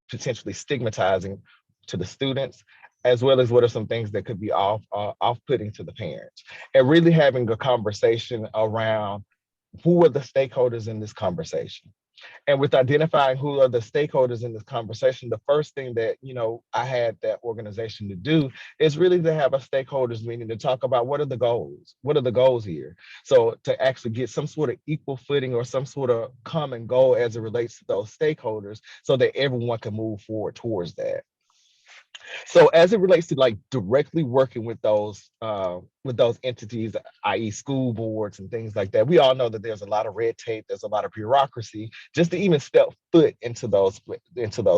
potentially stigmatizing to the students, as well as what are some things that could be off-putting to the parents, and really having a conversation around who are the stakeholders in this conversation. And with identifying who are the stakeholders in this conversation, the first thing that I had that organization to do is really to have a stakeholders meeting to talk about what are the goals? What are the goals here? So to actually get some sort of equal footing or some sort of common goal as it relates to those stakeholders so that everyone can move forward towards that. So as it relates to like directly working with those entities, i.e. school boards and things like that, we all know that there's a lot of red tape, there's a lot of bureaucracy just to even step foot into those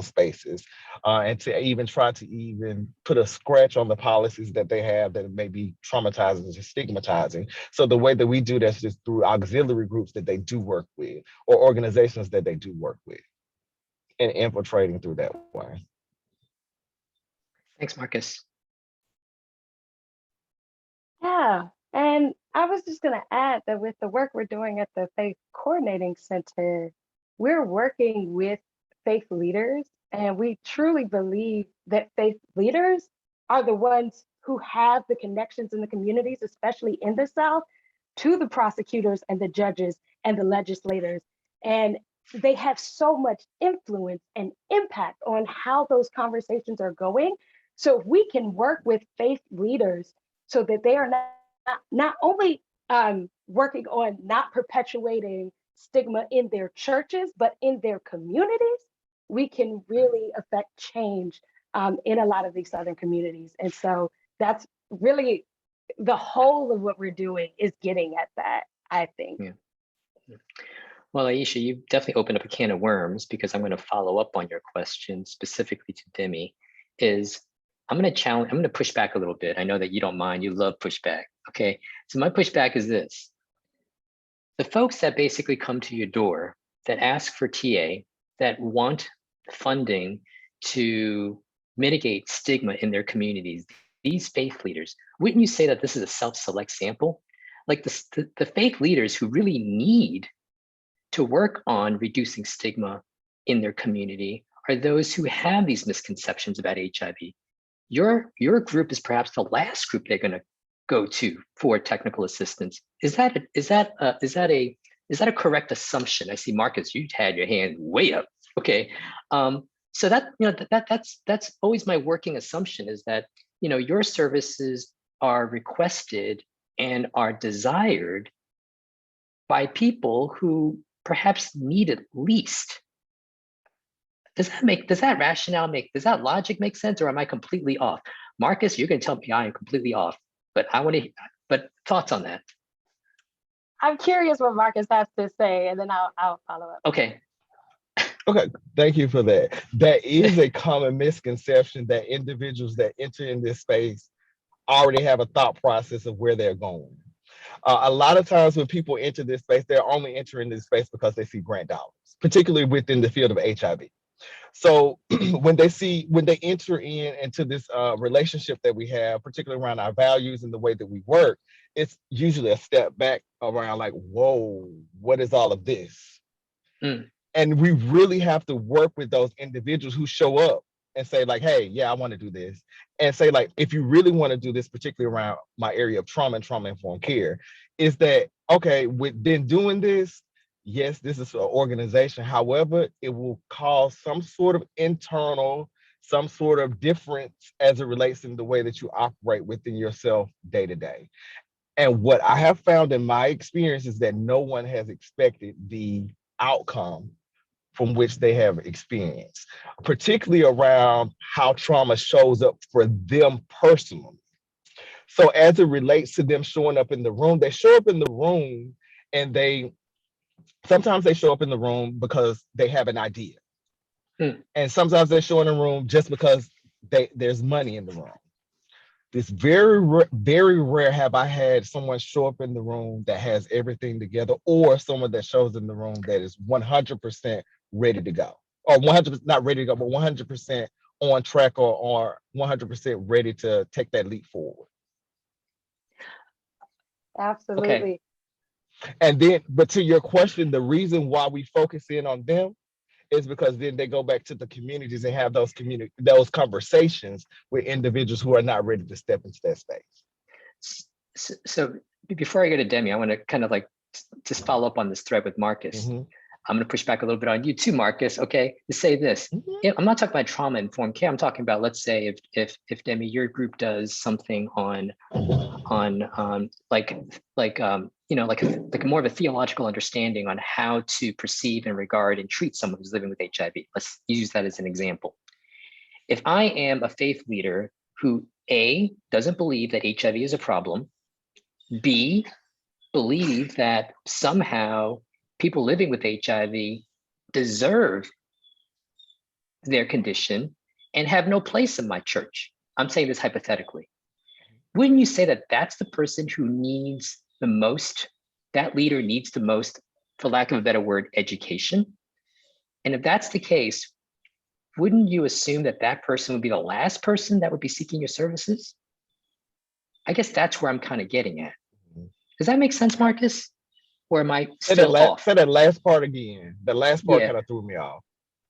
spaces, and to even try to even put a scratch on the policies that they have that may be traumatizing and stigmatizing. So the way that we do that's just through auxiliary groups that they do work with or organizations that they do work with and infiltrating through that way. thanks, Marcus. Yeah, and I was just going to add that with the work we're doing at the Faith Coordinating Center, we're working with faith leaders, and we truly believe that faith leaders are the ones who have the connections in the communities, especially in the South, to the prosecutors and the judges and the legislators. And they have so much influence and impact on how those conversations are going. So if we can work with faith leaders so that they are not only working on not perpetuating stigma in their churches, but in their communities, we can really affect change in a lot of these Southern communities. And so that's really the whole of what we're doing is getting at that, I think. Yeah. Well, Aisha, you definitely opened up a can of worms, because I'm going to follow up on your question specifically to Demi. I'm going to push back a little bit. I know that you don't mind, you love pushback. Okay. So my pushback is this: the folks that basically come to your door, that ask for TA, that want funding to mitigate stigma in their communities, these faith leaders, wouldn't you say that this is a self-select sample? Like the faith leaders who really need to work on reducing stigma in their community are those who have these misconceptions about HIV. Your group is perhaps the last group they're going to go to for technical assistance. Is that a correct assumption? I see, Marcus, you had your hand way up. Okay, so that's always my working assumption, is that your services are requested and are desired by people who perhaps need it least. Does that logic make sense, or am I completely off? Marcus, you're going to tell me I am completely off, but but thoughts on that? I'm curious what Marcus has to say, and then I'll follow up. Okay. Okay, thank you for that. That is a common misconception that individuals that enter in this space already have a thought process of where they're going. A lot of times when people enter this space, they're only entering this space because they see grant dollars, particularly within the field of HIV. So when they enter into this relationship that we have, particularly around our values and the way that we work, it's usually a step back around like, whoa, what is all of this? Mm. And we really have to work with those individuals who show up and say like, hey, yeah, I want to do this. And say like, if you really want to do this, particularly around my area of trauma and trauma-informed care, is that, okay, with then doing this, yes, this is an organization. However, it will cause some sort of internal, some sort of difference as it relates in the way that you operate within yourself day to day. And what I have found in my experience is that no one has expected the outcome from which they have experienced, particularly around how trauma shows up for them personally. So as it relates to them showing up in the room, they show up in the room and sometimes they show up in the room because they have an idea. And sometimes they show in the room just because there's money in the room. It's very rare have I had someone show up in the room that has everything together, or someone that shows in the room that is 100% ready to go, or 100% not ready to go, but 100% on track, or 100% ready to take that leap forward. Absolutely. And then, but to your question, the reason why we focus in on them is because then they go back to the communities and have those conversations with individuals who are not ready to step into that space. So before I go to Demi, I want to kind of like just follow up on this thread with Marcus. Mm-hmm. I'm going to push back a little bit on you too, Marcus. Okay, to say this, I'm not talking about trauma-informed care. I'm talking about, let's say, if Demi, your group does something on like more of a theological understanding on how to perceive and regard and treat someone who's living with HIV. Let's use that as an example. If I am a faith leader who A, doesn't believe that HIV is a problem, B, believe that somehow people living with HIV deserve their condition and have no place in my church. I'm saying this hypothetically. Wouldn't you say that that's the person who needs the most, that leader needs the most, for lack of a better word, education? And if that's the case, wouldn't you assume that that person would be the last person that would be seeking your services? I guess that's where I'm kind of getting at. Does that make sense, Marcus? Or am I still off? Say that last part again. The last part Yeah. kind of threw me off.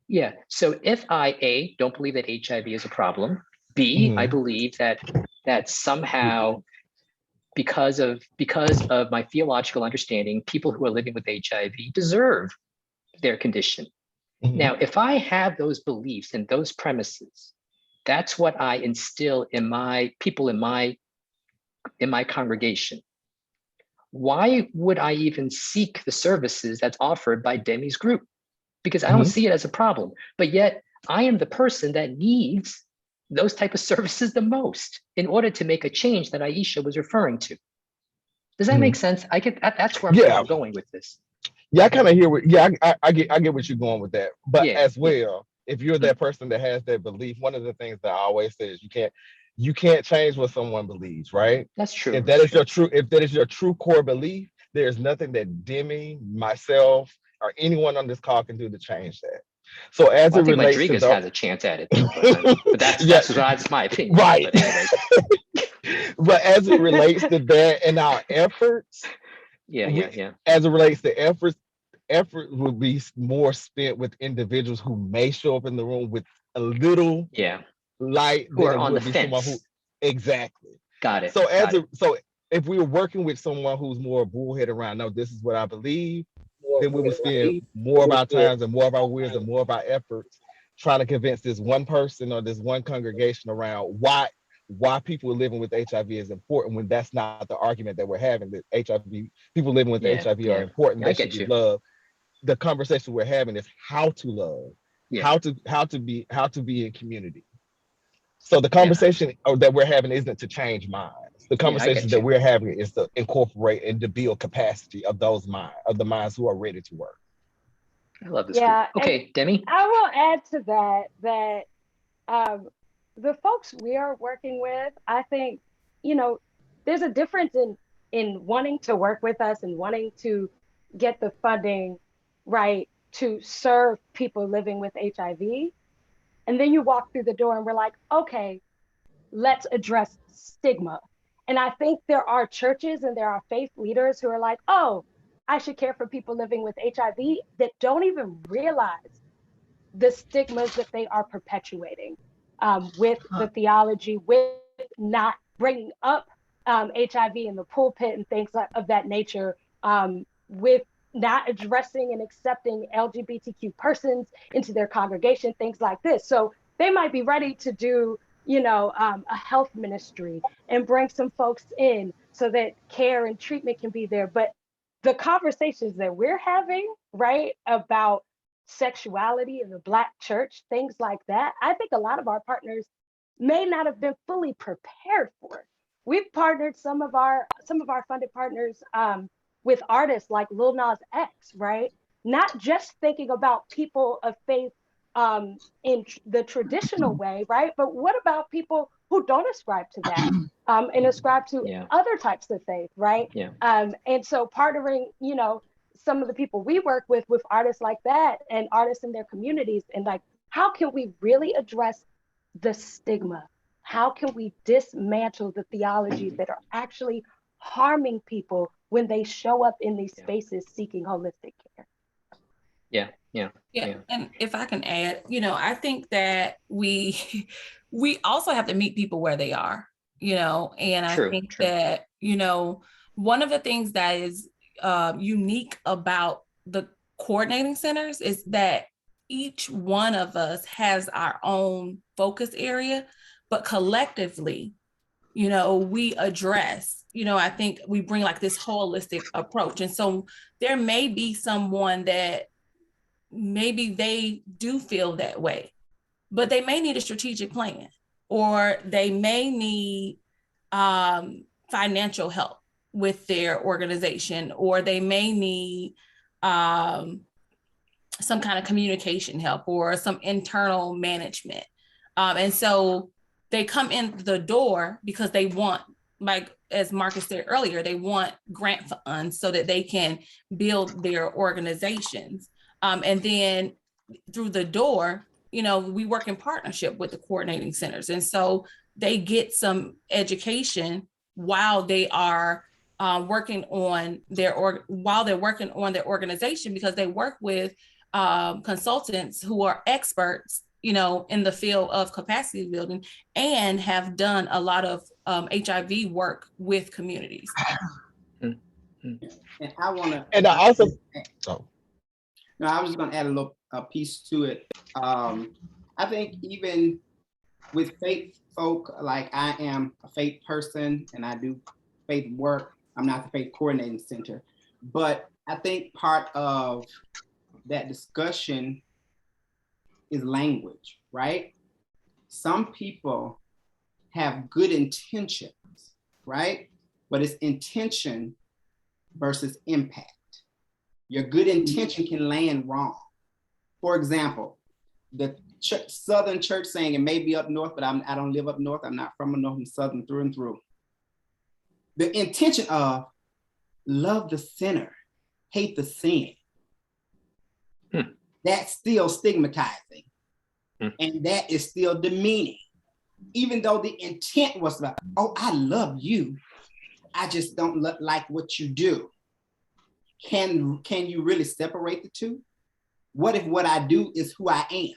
Yeah. So if I, A, don't believe that HIV is a problem, B, I believe that somehow because of my theological understanding, people who are living with HIV deserve their condition. Now, if I have those beliefs and those premises, that's what I instill in my people in my congregation. Why would I even seek the services that's offered by Demi's group? Because I don't see it as a problem, but yet I am the person that needs those type of services the most in order to make a change that Aisha was referring to. Does that make sense? That's where I'm kind of going with this. Yeah, I kind of hear what. Yeah, I get what you're going with that. But as well, if you're that person that has that belief, one of the things that I always say is you can't change what someone believes, right? That's true. If that is your true core belief, there's nothing that Demi, myself, or anyone on this call can do to change that. So as it relates Rodriguez to has a chance at it, but that's my opinion. Right. But anyway. But as it relates to that and our efforts, as it relates to efforts, effort will be more spent with individuals who may show up in the room with a little light who are on the fence. Exactly. Got it. So if we were working with someone who's more bullhead around, no, this is what I believe, then we would spend more of our times and more of our wills and more of our efforts trying to convince this one person or this one congregation around why people living with HIV is important, when that's not the argument that we're having, that people living with HIV are important, they should be loved. The conversation we're having is how to love, how to be in community. So the conversation that we're having isn't to change minds. The conversation that we're having is to incorporate and to build capacity of the minds who are ready to work. I love this Yeah, group. Okay, Demi. I will add to that the folks we are working with, I think, there's a difference in wanting to work with us and wanting to get the funding, right, to serve people living with HIV. And then you walk through the door and we're like, okay, let's address stigma. And I think there are churches and there are faith leaders who are like, oh, I should care for people living with HIV, that don't even realize the stigmas that they are perpetuating, with the theology, with not bringing up HIV in the pulpit and things of that nature, with not addressing and accepting LGBTQ persons into their congregation, things like this. So they might be ready to do, a health ministry and bring some folks in so that care and treatment can be there. But the conversations that we're having, right, about sexuality in the Black church, things like that, I think a lot of our partners may not have been fully prepared for. We've partnered some of our funded partners with artists like Lil Nas X, right? Not just thinking about people of faith in the traditional way, right? But what about people who don't ascribe to that and ascribe to other types of faith, right? Yeah. And so partnering, some of the people we work with artists like that and artists in their communities, and like, how can we really address the stigma? How can we dismantle the theologies that are actually harming people when they show up in these spaces seeking holistic care? Yeah. And if I can add, I think that we also have to meet people where they are, and I think that, one of the things that is unique about the coordinating centers is that each one of us has our own focus area, but collectively, we address, I think we bring like this holistic approach. And so there may be someone that maybe they do feel that way, but they may need a strategic plan, or they may need financial help with their organization, or they may need some kind of communication help or some internal management. And so they come in the door because they want, like as Marcus said earlier, they want grant funds so that they can build their organizations. And then through the door, we work in partnership with the coordinating centers. And so they get some education while they are working on while they're working on their organization, because they work with consultants who are experts, in the field of capacity building and have done a lot of HIV work with communities. And I want to. And I also. No, I was just going to add a piece to it. I think even with faith folk, like I am a faith person and I do faith work. I'm not the faith coordinating center, but I think part of that discussion is language, right? Some people have good intentions, right? But it's intention versus impact. Your good intention can land wrong. For example, the Southern church saying, it may be up north, but I don't live up north. I'm not from the north, I'm Southern through and through. The intention of love the sinner, hate the sin. That's still stigmatizing. And that is still demeaning. Even though the intent was about, oh, I love you, I just don't like what you do. Can you really separate the two? What if what I do is who I am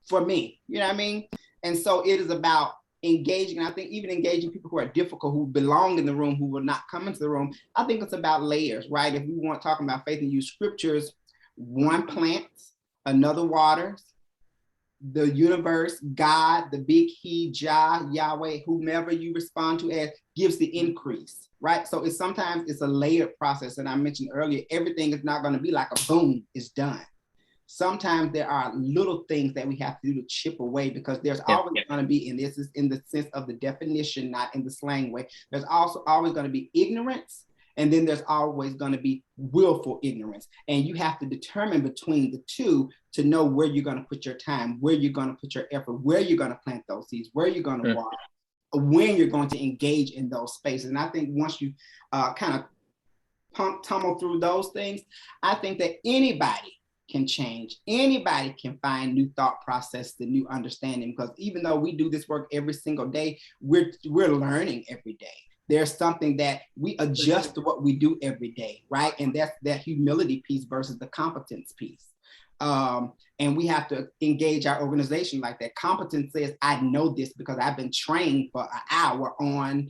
for me? You know what I mean? And so it is about engaging. I think even engaging people who are difficult, who belong in the room, who will not come into the room. I think it's about layers, right? If we want talking about faith and use scriptures, one plants, another waters, the universe, God, the big He, Jah, Yahweh, whomever you respond to as, gives the increase, right? So sometimes it's a layered process. And I mentioned earlier, everything is not going to be like a boom, it's done. Sometimes there are little things that we have to do to chip away, because there's always going to be, and this is in the sense of the definition, not in the slang way, there's also always going to be ignorance And then there's always going to be willful ignorance. And you have to determine between the two to know where you're going to put your time, where you're going to put your effort, where you're going to plant those seeds, where you're going to water, when you're going to engage in those spaces. And I think once you kind of tumble through those things, I think that anybody can change. Anybody can find new thought process, the new understanding, because even though we do this work every single day, we're learning every day. There's something that we adjust to what we do every day, right? And that's that humility piece versus the competence piece. And we have to engage our organization like that. Competence says, I know this because I've been trained for an hour on,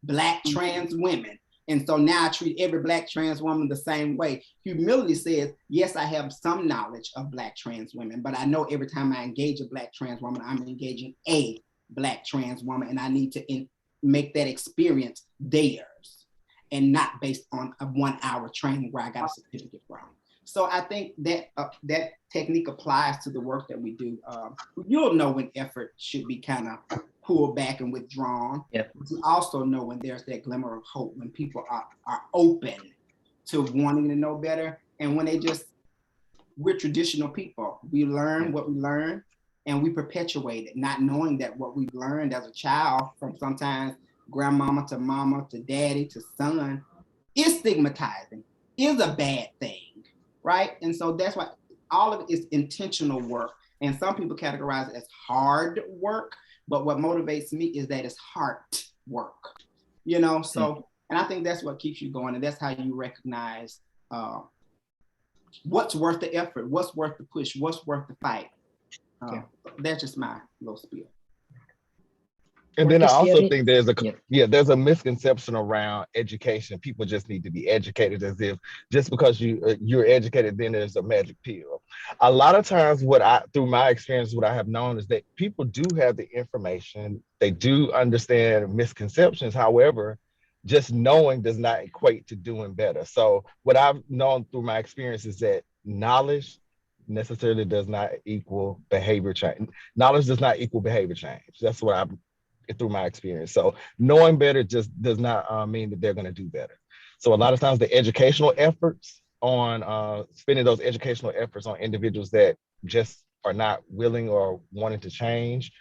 Black trans women. And so now I treat every Black trans woman the same way. Humility says, yes, I have some knowledge of Black trans women, but I know every time I engage a Black trans woman, I'm engaging a Black trans woman, and I need to make that experience theirs and not based on a 1 hour training where I got a certificate from. So I think that that technique applies to the work that we do. You'll know when effort should be kind of pulled back and withdrawn. Yep. You also know when there's that glimmer of hope, when people are open to wanting to know better. And when we're traditional people. We learn what we learn and we perpetuate it, not knowing that what we've learned as a child from sometimes grandmama to mama to daddy to son is stigmatizing, is a bad thing, right? And so that's why all of it is intentional work. And some people categorize it as hard work, but what motivates me is that it's heart work, so, and I think that's what keeps you going. And that's how you recognize what's worth the effort, what's worth the push, what's worth the fight. That's just my little spiel. And then I also think there's a misconception around education. People just need to be educated as if just because you're educated, then there's a magic pill. A lot of times through my experience, what I have known is that people do have the information. They do understand misconceptions. However, just knowing does not equate to doing better. So what I've known through my experience is that knowledge necessarily does not equal behavior change. Knowledge does not equal behavior change. That's what I've through my experience. So knowing better just does not mean that they're going to do better. So a lot of times the educational efforts on spending those educational efforts on individuals that just are not willing or wanting to change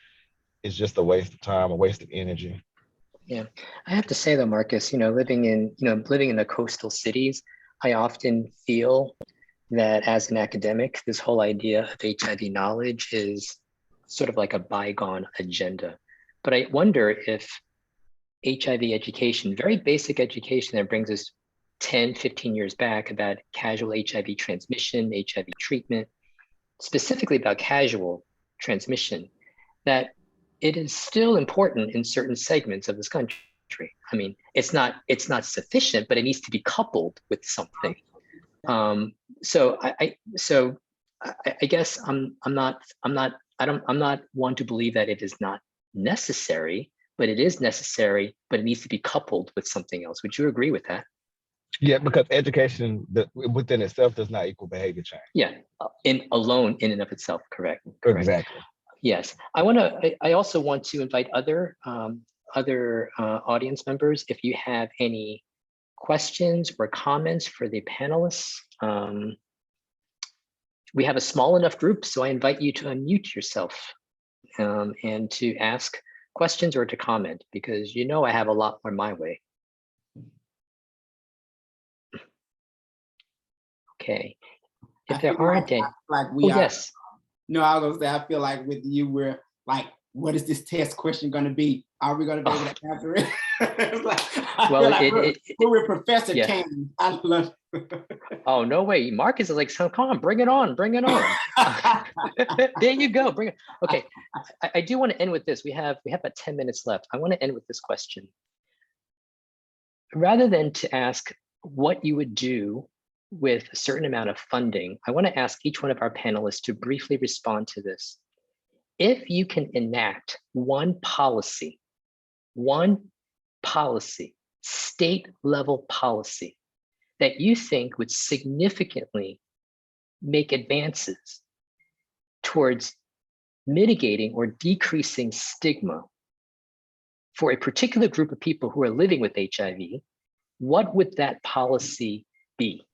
is just a waste of time, a waste of energy. Yeah, I have to say though, Marcus, living in the coastal cities, I often feel that as an academic, this whole idea of HIV knowledge is sort of like a bygone agenda. But I wonder if HIV education, very basic education that brings us 10, 15 years back about casual HIV transmission, HIV treatment, specifically about casual transmission, that it is still important in certain segments of this country. I mean, it's not sufficient, but it needs to be coupled with something. So I guess I'm not one to believe that it is not necessary, but it is necessary, but it needs to be coupled with something else. Would you agree with that? Yeah, because education within itself does not equal behavior change. Yeah, in and of itself, correct. Exactly. Yes, I also want to invite other audience members. If you have any questions or comments for the panelists, we have a small enough group, so I invite you to unmute yourself and to ask questions or to comment, because I have a lot more my way. Okay, if there aren't any, yes. No, I was gonna say, I feel like with you, we're like, what is this test question gonna be? Are we gonna be able to answer it? We're with Professor King. I love Oh, no way. Marcus is like, so come on, bring it on. There you go, bring it. Okay, I do want to end with this. We have about 10 minutes left. I want to end with this question. Rather than to ask what you would do with a certain amount of funding, I want to ask each one of our panelists to briefly respond to this. If you can enact one policy, state level policy, that you think would significantly make advances towards mitigating or decreasing stigma for a particular group of people who are living with HIV, what would that policy be?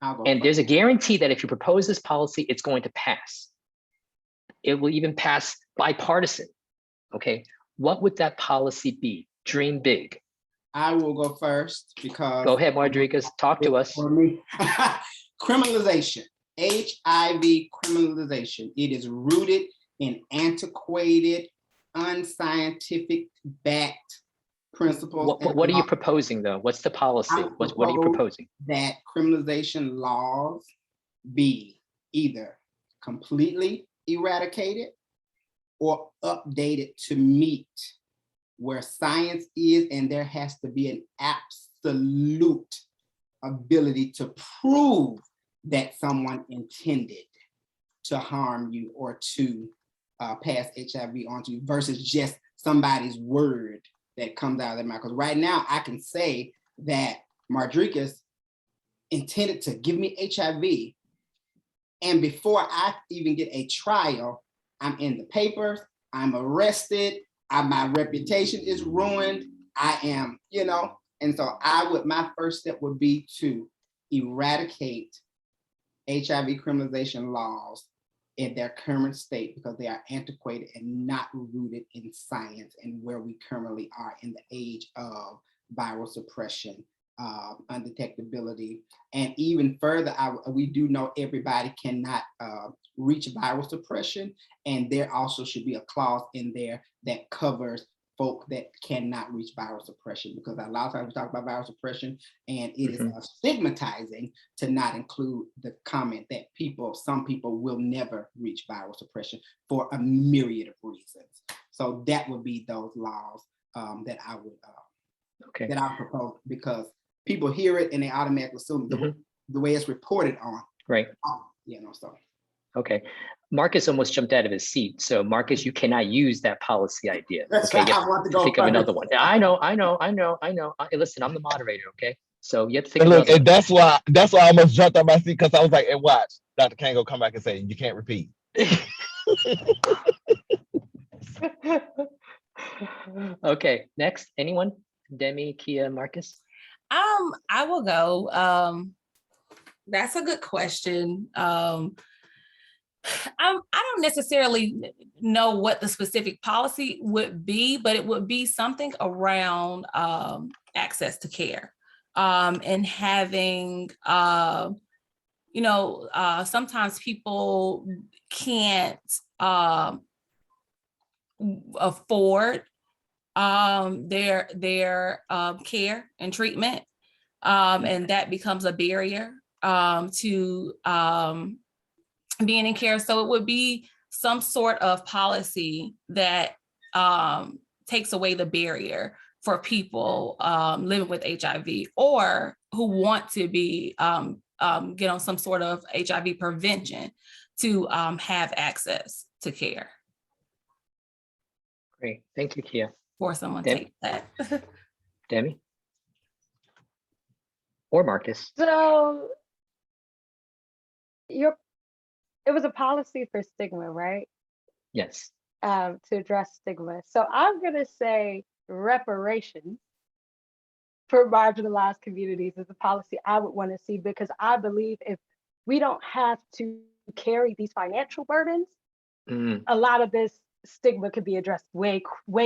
I'll go And first. there's a guarantee that if you propose this policy, it's going to pass. It will even pass bipartisan. Okay, what would that policy be? Dream big. I will go first because. Go ahead, Rodriguez, talk to us. For me. Criminalization, HIV criminalization. It is rooted in antiquated, unscientific backed principles. What are you proposing though? What's the policy? What are you proposing? That criminalization laws be either completely eradicated or updated to meet where science is, and there has to be an absolute ability to prove that someone intended to harm you or to pass HIV on to you versus just somebody's word that comes out of their mouth. Because right now I can say that Rodriguez intended to give me HIV, and before I even get a trial, I'm in the papers, I'm arrested, my reputation is ruined, I am, and so my first step would be to eradicate HIV criminalization laws in their current state because they are antiquated and not rooted in science and where we currently are in the age of viral suppression, undetectability, and even further, we do know everybody cannot reach viral suppression, and there also should be a clause in there that covers folk that cannot reach viral suppression, because a lot of times we talk about viral suppression and it is stigmatizing to not include the comment that some people will never reach viral suppression for a myriad of reasons. So that would be those laws that I would that I propose, because people hear it and they automatically assume the way it's reported on. Right. So. Okay. Marcus almost jumped out of his seat. So Marcus, you cannot use that policy idea. That's okay, right. you I have want to to go think first. of another one. I know. Listen, I'm the moderator, okay? So you have to think And of look, another and that's why I almost jumped out my seat, because I was like, and watch, Dr. Kango come back and say, you can't repeat. one. Okay, next, anyone? Demi, Kia, Marcus? I will go. That's a good question. I don't necessarily know what the specific policy would be, but it would be something around access to care, and having, sometimes people can't afford their care and treatment, and that becomes a barrier to being in care. So it would be some sort of policy that takes away the barrier for people living with HIV or who want to be get on some sort of HIV prevention to have access to care. Great, thank you, Kia. For someone Dem- take that. Demi? Or Marcus? So it was a policy for stigma, right? Yes. To address stigma. So I'm gonna say reparations for marginalized communities is a policy I would want to see, because I believe if we don't have to carry these financial burdens, a lot of this stigma could be addressed way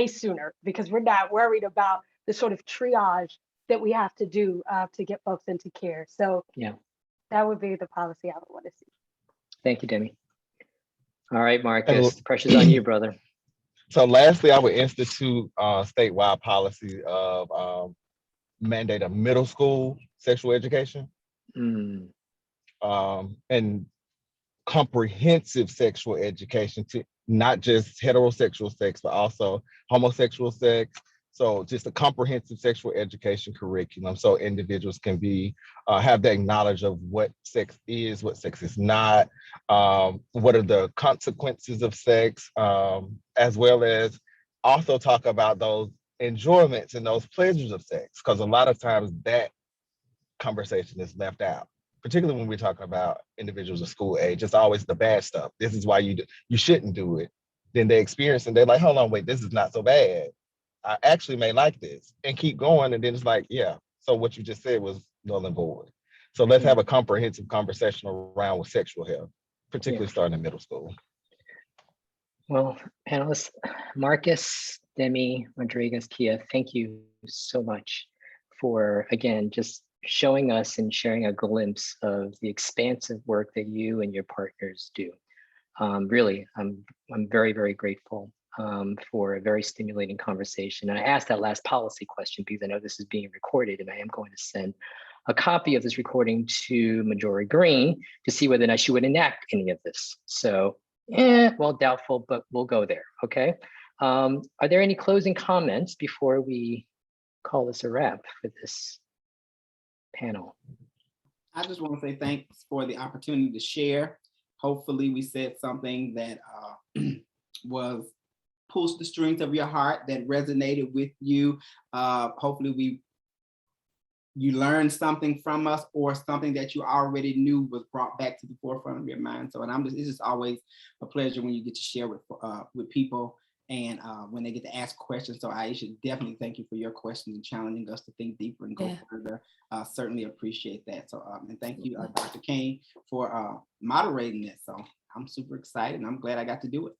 sooner, because we're not worried about the sort of triage that we have to do to get folks into care. So yeah, that would be the policy I would want to see. Thank you, Demi. All right, Marcus, the pressure's on you, brother. So lastly, I would institute statewide policy of mandate a middle school sexual education and comprehensive sexual education to not just heterosexual sex, but also homosexual sex. So just a comprehensive sexual education curriculum, so individuals can be have that knowledge of what sex is, what sex is not, what are the consequences of sex, as well as also talk about those enjoyments and those pleasures of sex, because a lot of times that conversation is left out, particularly when we're talking about individuals of school age. It's always the bad stuff. This is why you shouldn't do it. Then they experience and they're like, hold on, wait, this is not so bad. I actually may like this, and keep going. And then it's like, yeah, So what you just said was null and void. So let's have a comprehensive conversation around with sexual health, particularly starting in middle school. Well, panelists, Marcus, Demi, Rodriguez, Kia, thank you so much for, again, just showing us and sharing a glimpse of the expansive work that you and your partners do. Really, I'm very, very grateful for a very stimulating conversation. And I asked that last policy question because I know this is being recorded, and I am going to send a copy of this recording to Majority Green to see whether or not she would enact any of this. So, well, doubtful, but we'll go there, okay? Are there any closing comments before we call this a wrap for this panel? I just want to say thanks for the opportunity to share. Hopefully we said something that was pulls the strings of your heart, that resonated with you. Hopefully you learned something from us, or something that you already knew was brought back to the forefront of your mind. So, and it's just always a pleasure when you get to share with people, and when they get to ask questions. So I should definitely thank you for your questions and challenging us to think deeper and go further. Certainly appreciate that. So, and thank you, Dr. Kane, for moderating this. So I'm super excited, and I'm glad I got to do it.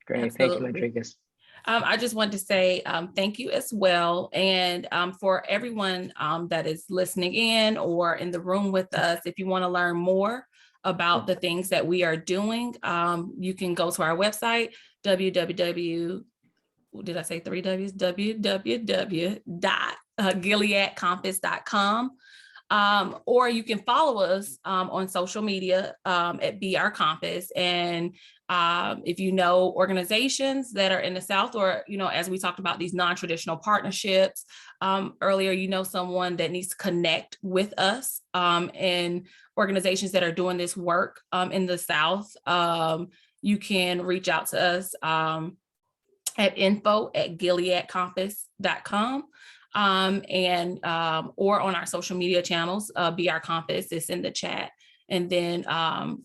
Great, Absolutely. thank you, Rodriguez. I just want to say thank you as well. And for everyone that is listening in or in the room with us, if you want to learn more about the things that we are doing, you can go to our website, www.gileadcampus.com. Or you can follow us on social media at Be Our Campus. And if you know organizations that are in the South, or, as we talked about these non-traditional partnerships earlier, someone that needs to connect with us and organizations that are doing this work in the South, you can reach out to us at info@gileadcampus.com. Or on our social media channels, Be Our Campus is in the chat. And then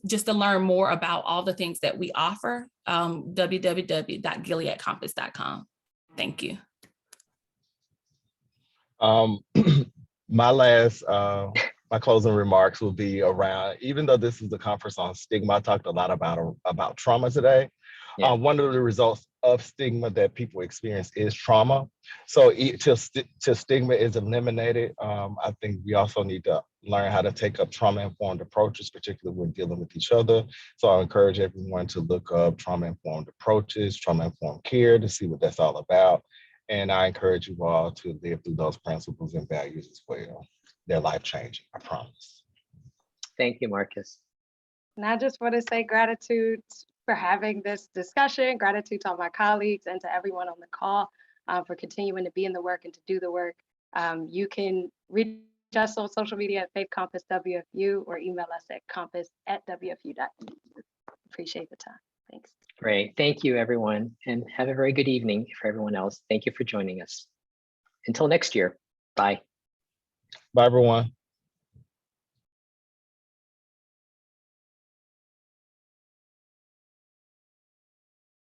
just to learn more about all the things that we offer, www.gileadcampus.com. Thank you. My closing remarks will be around, even though this is a conference on stigma, I talked a lot about trauma today. Yeah. One of the results of stigma that people experience is trauma. So till stigma is eliminated, I think we also need to learn how to take up trauma-informed approaches, particularly when dealing with each other. So I encourage everyone to look up trauma-informed approaches, trauma-informed care, to see what that's all about. And I encourage you all to live through those principles and values as well. They're life-changing, I promise. Thank you, Marcus. And I just want to say gratitude for having this discussion, gratitude to all my colleagues and to everyone on the call for continuing to be in the work and to do the work. You can reach us on social media at Faith Campus WFU, or email us at campus@wfu.edu. Appreciate the time. Thanks. Great. Thank you, everyone. And have a very good evening for everyone else. Thank you for joining us. Until next year. Bye. Bye, everyone.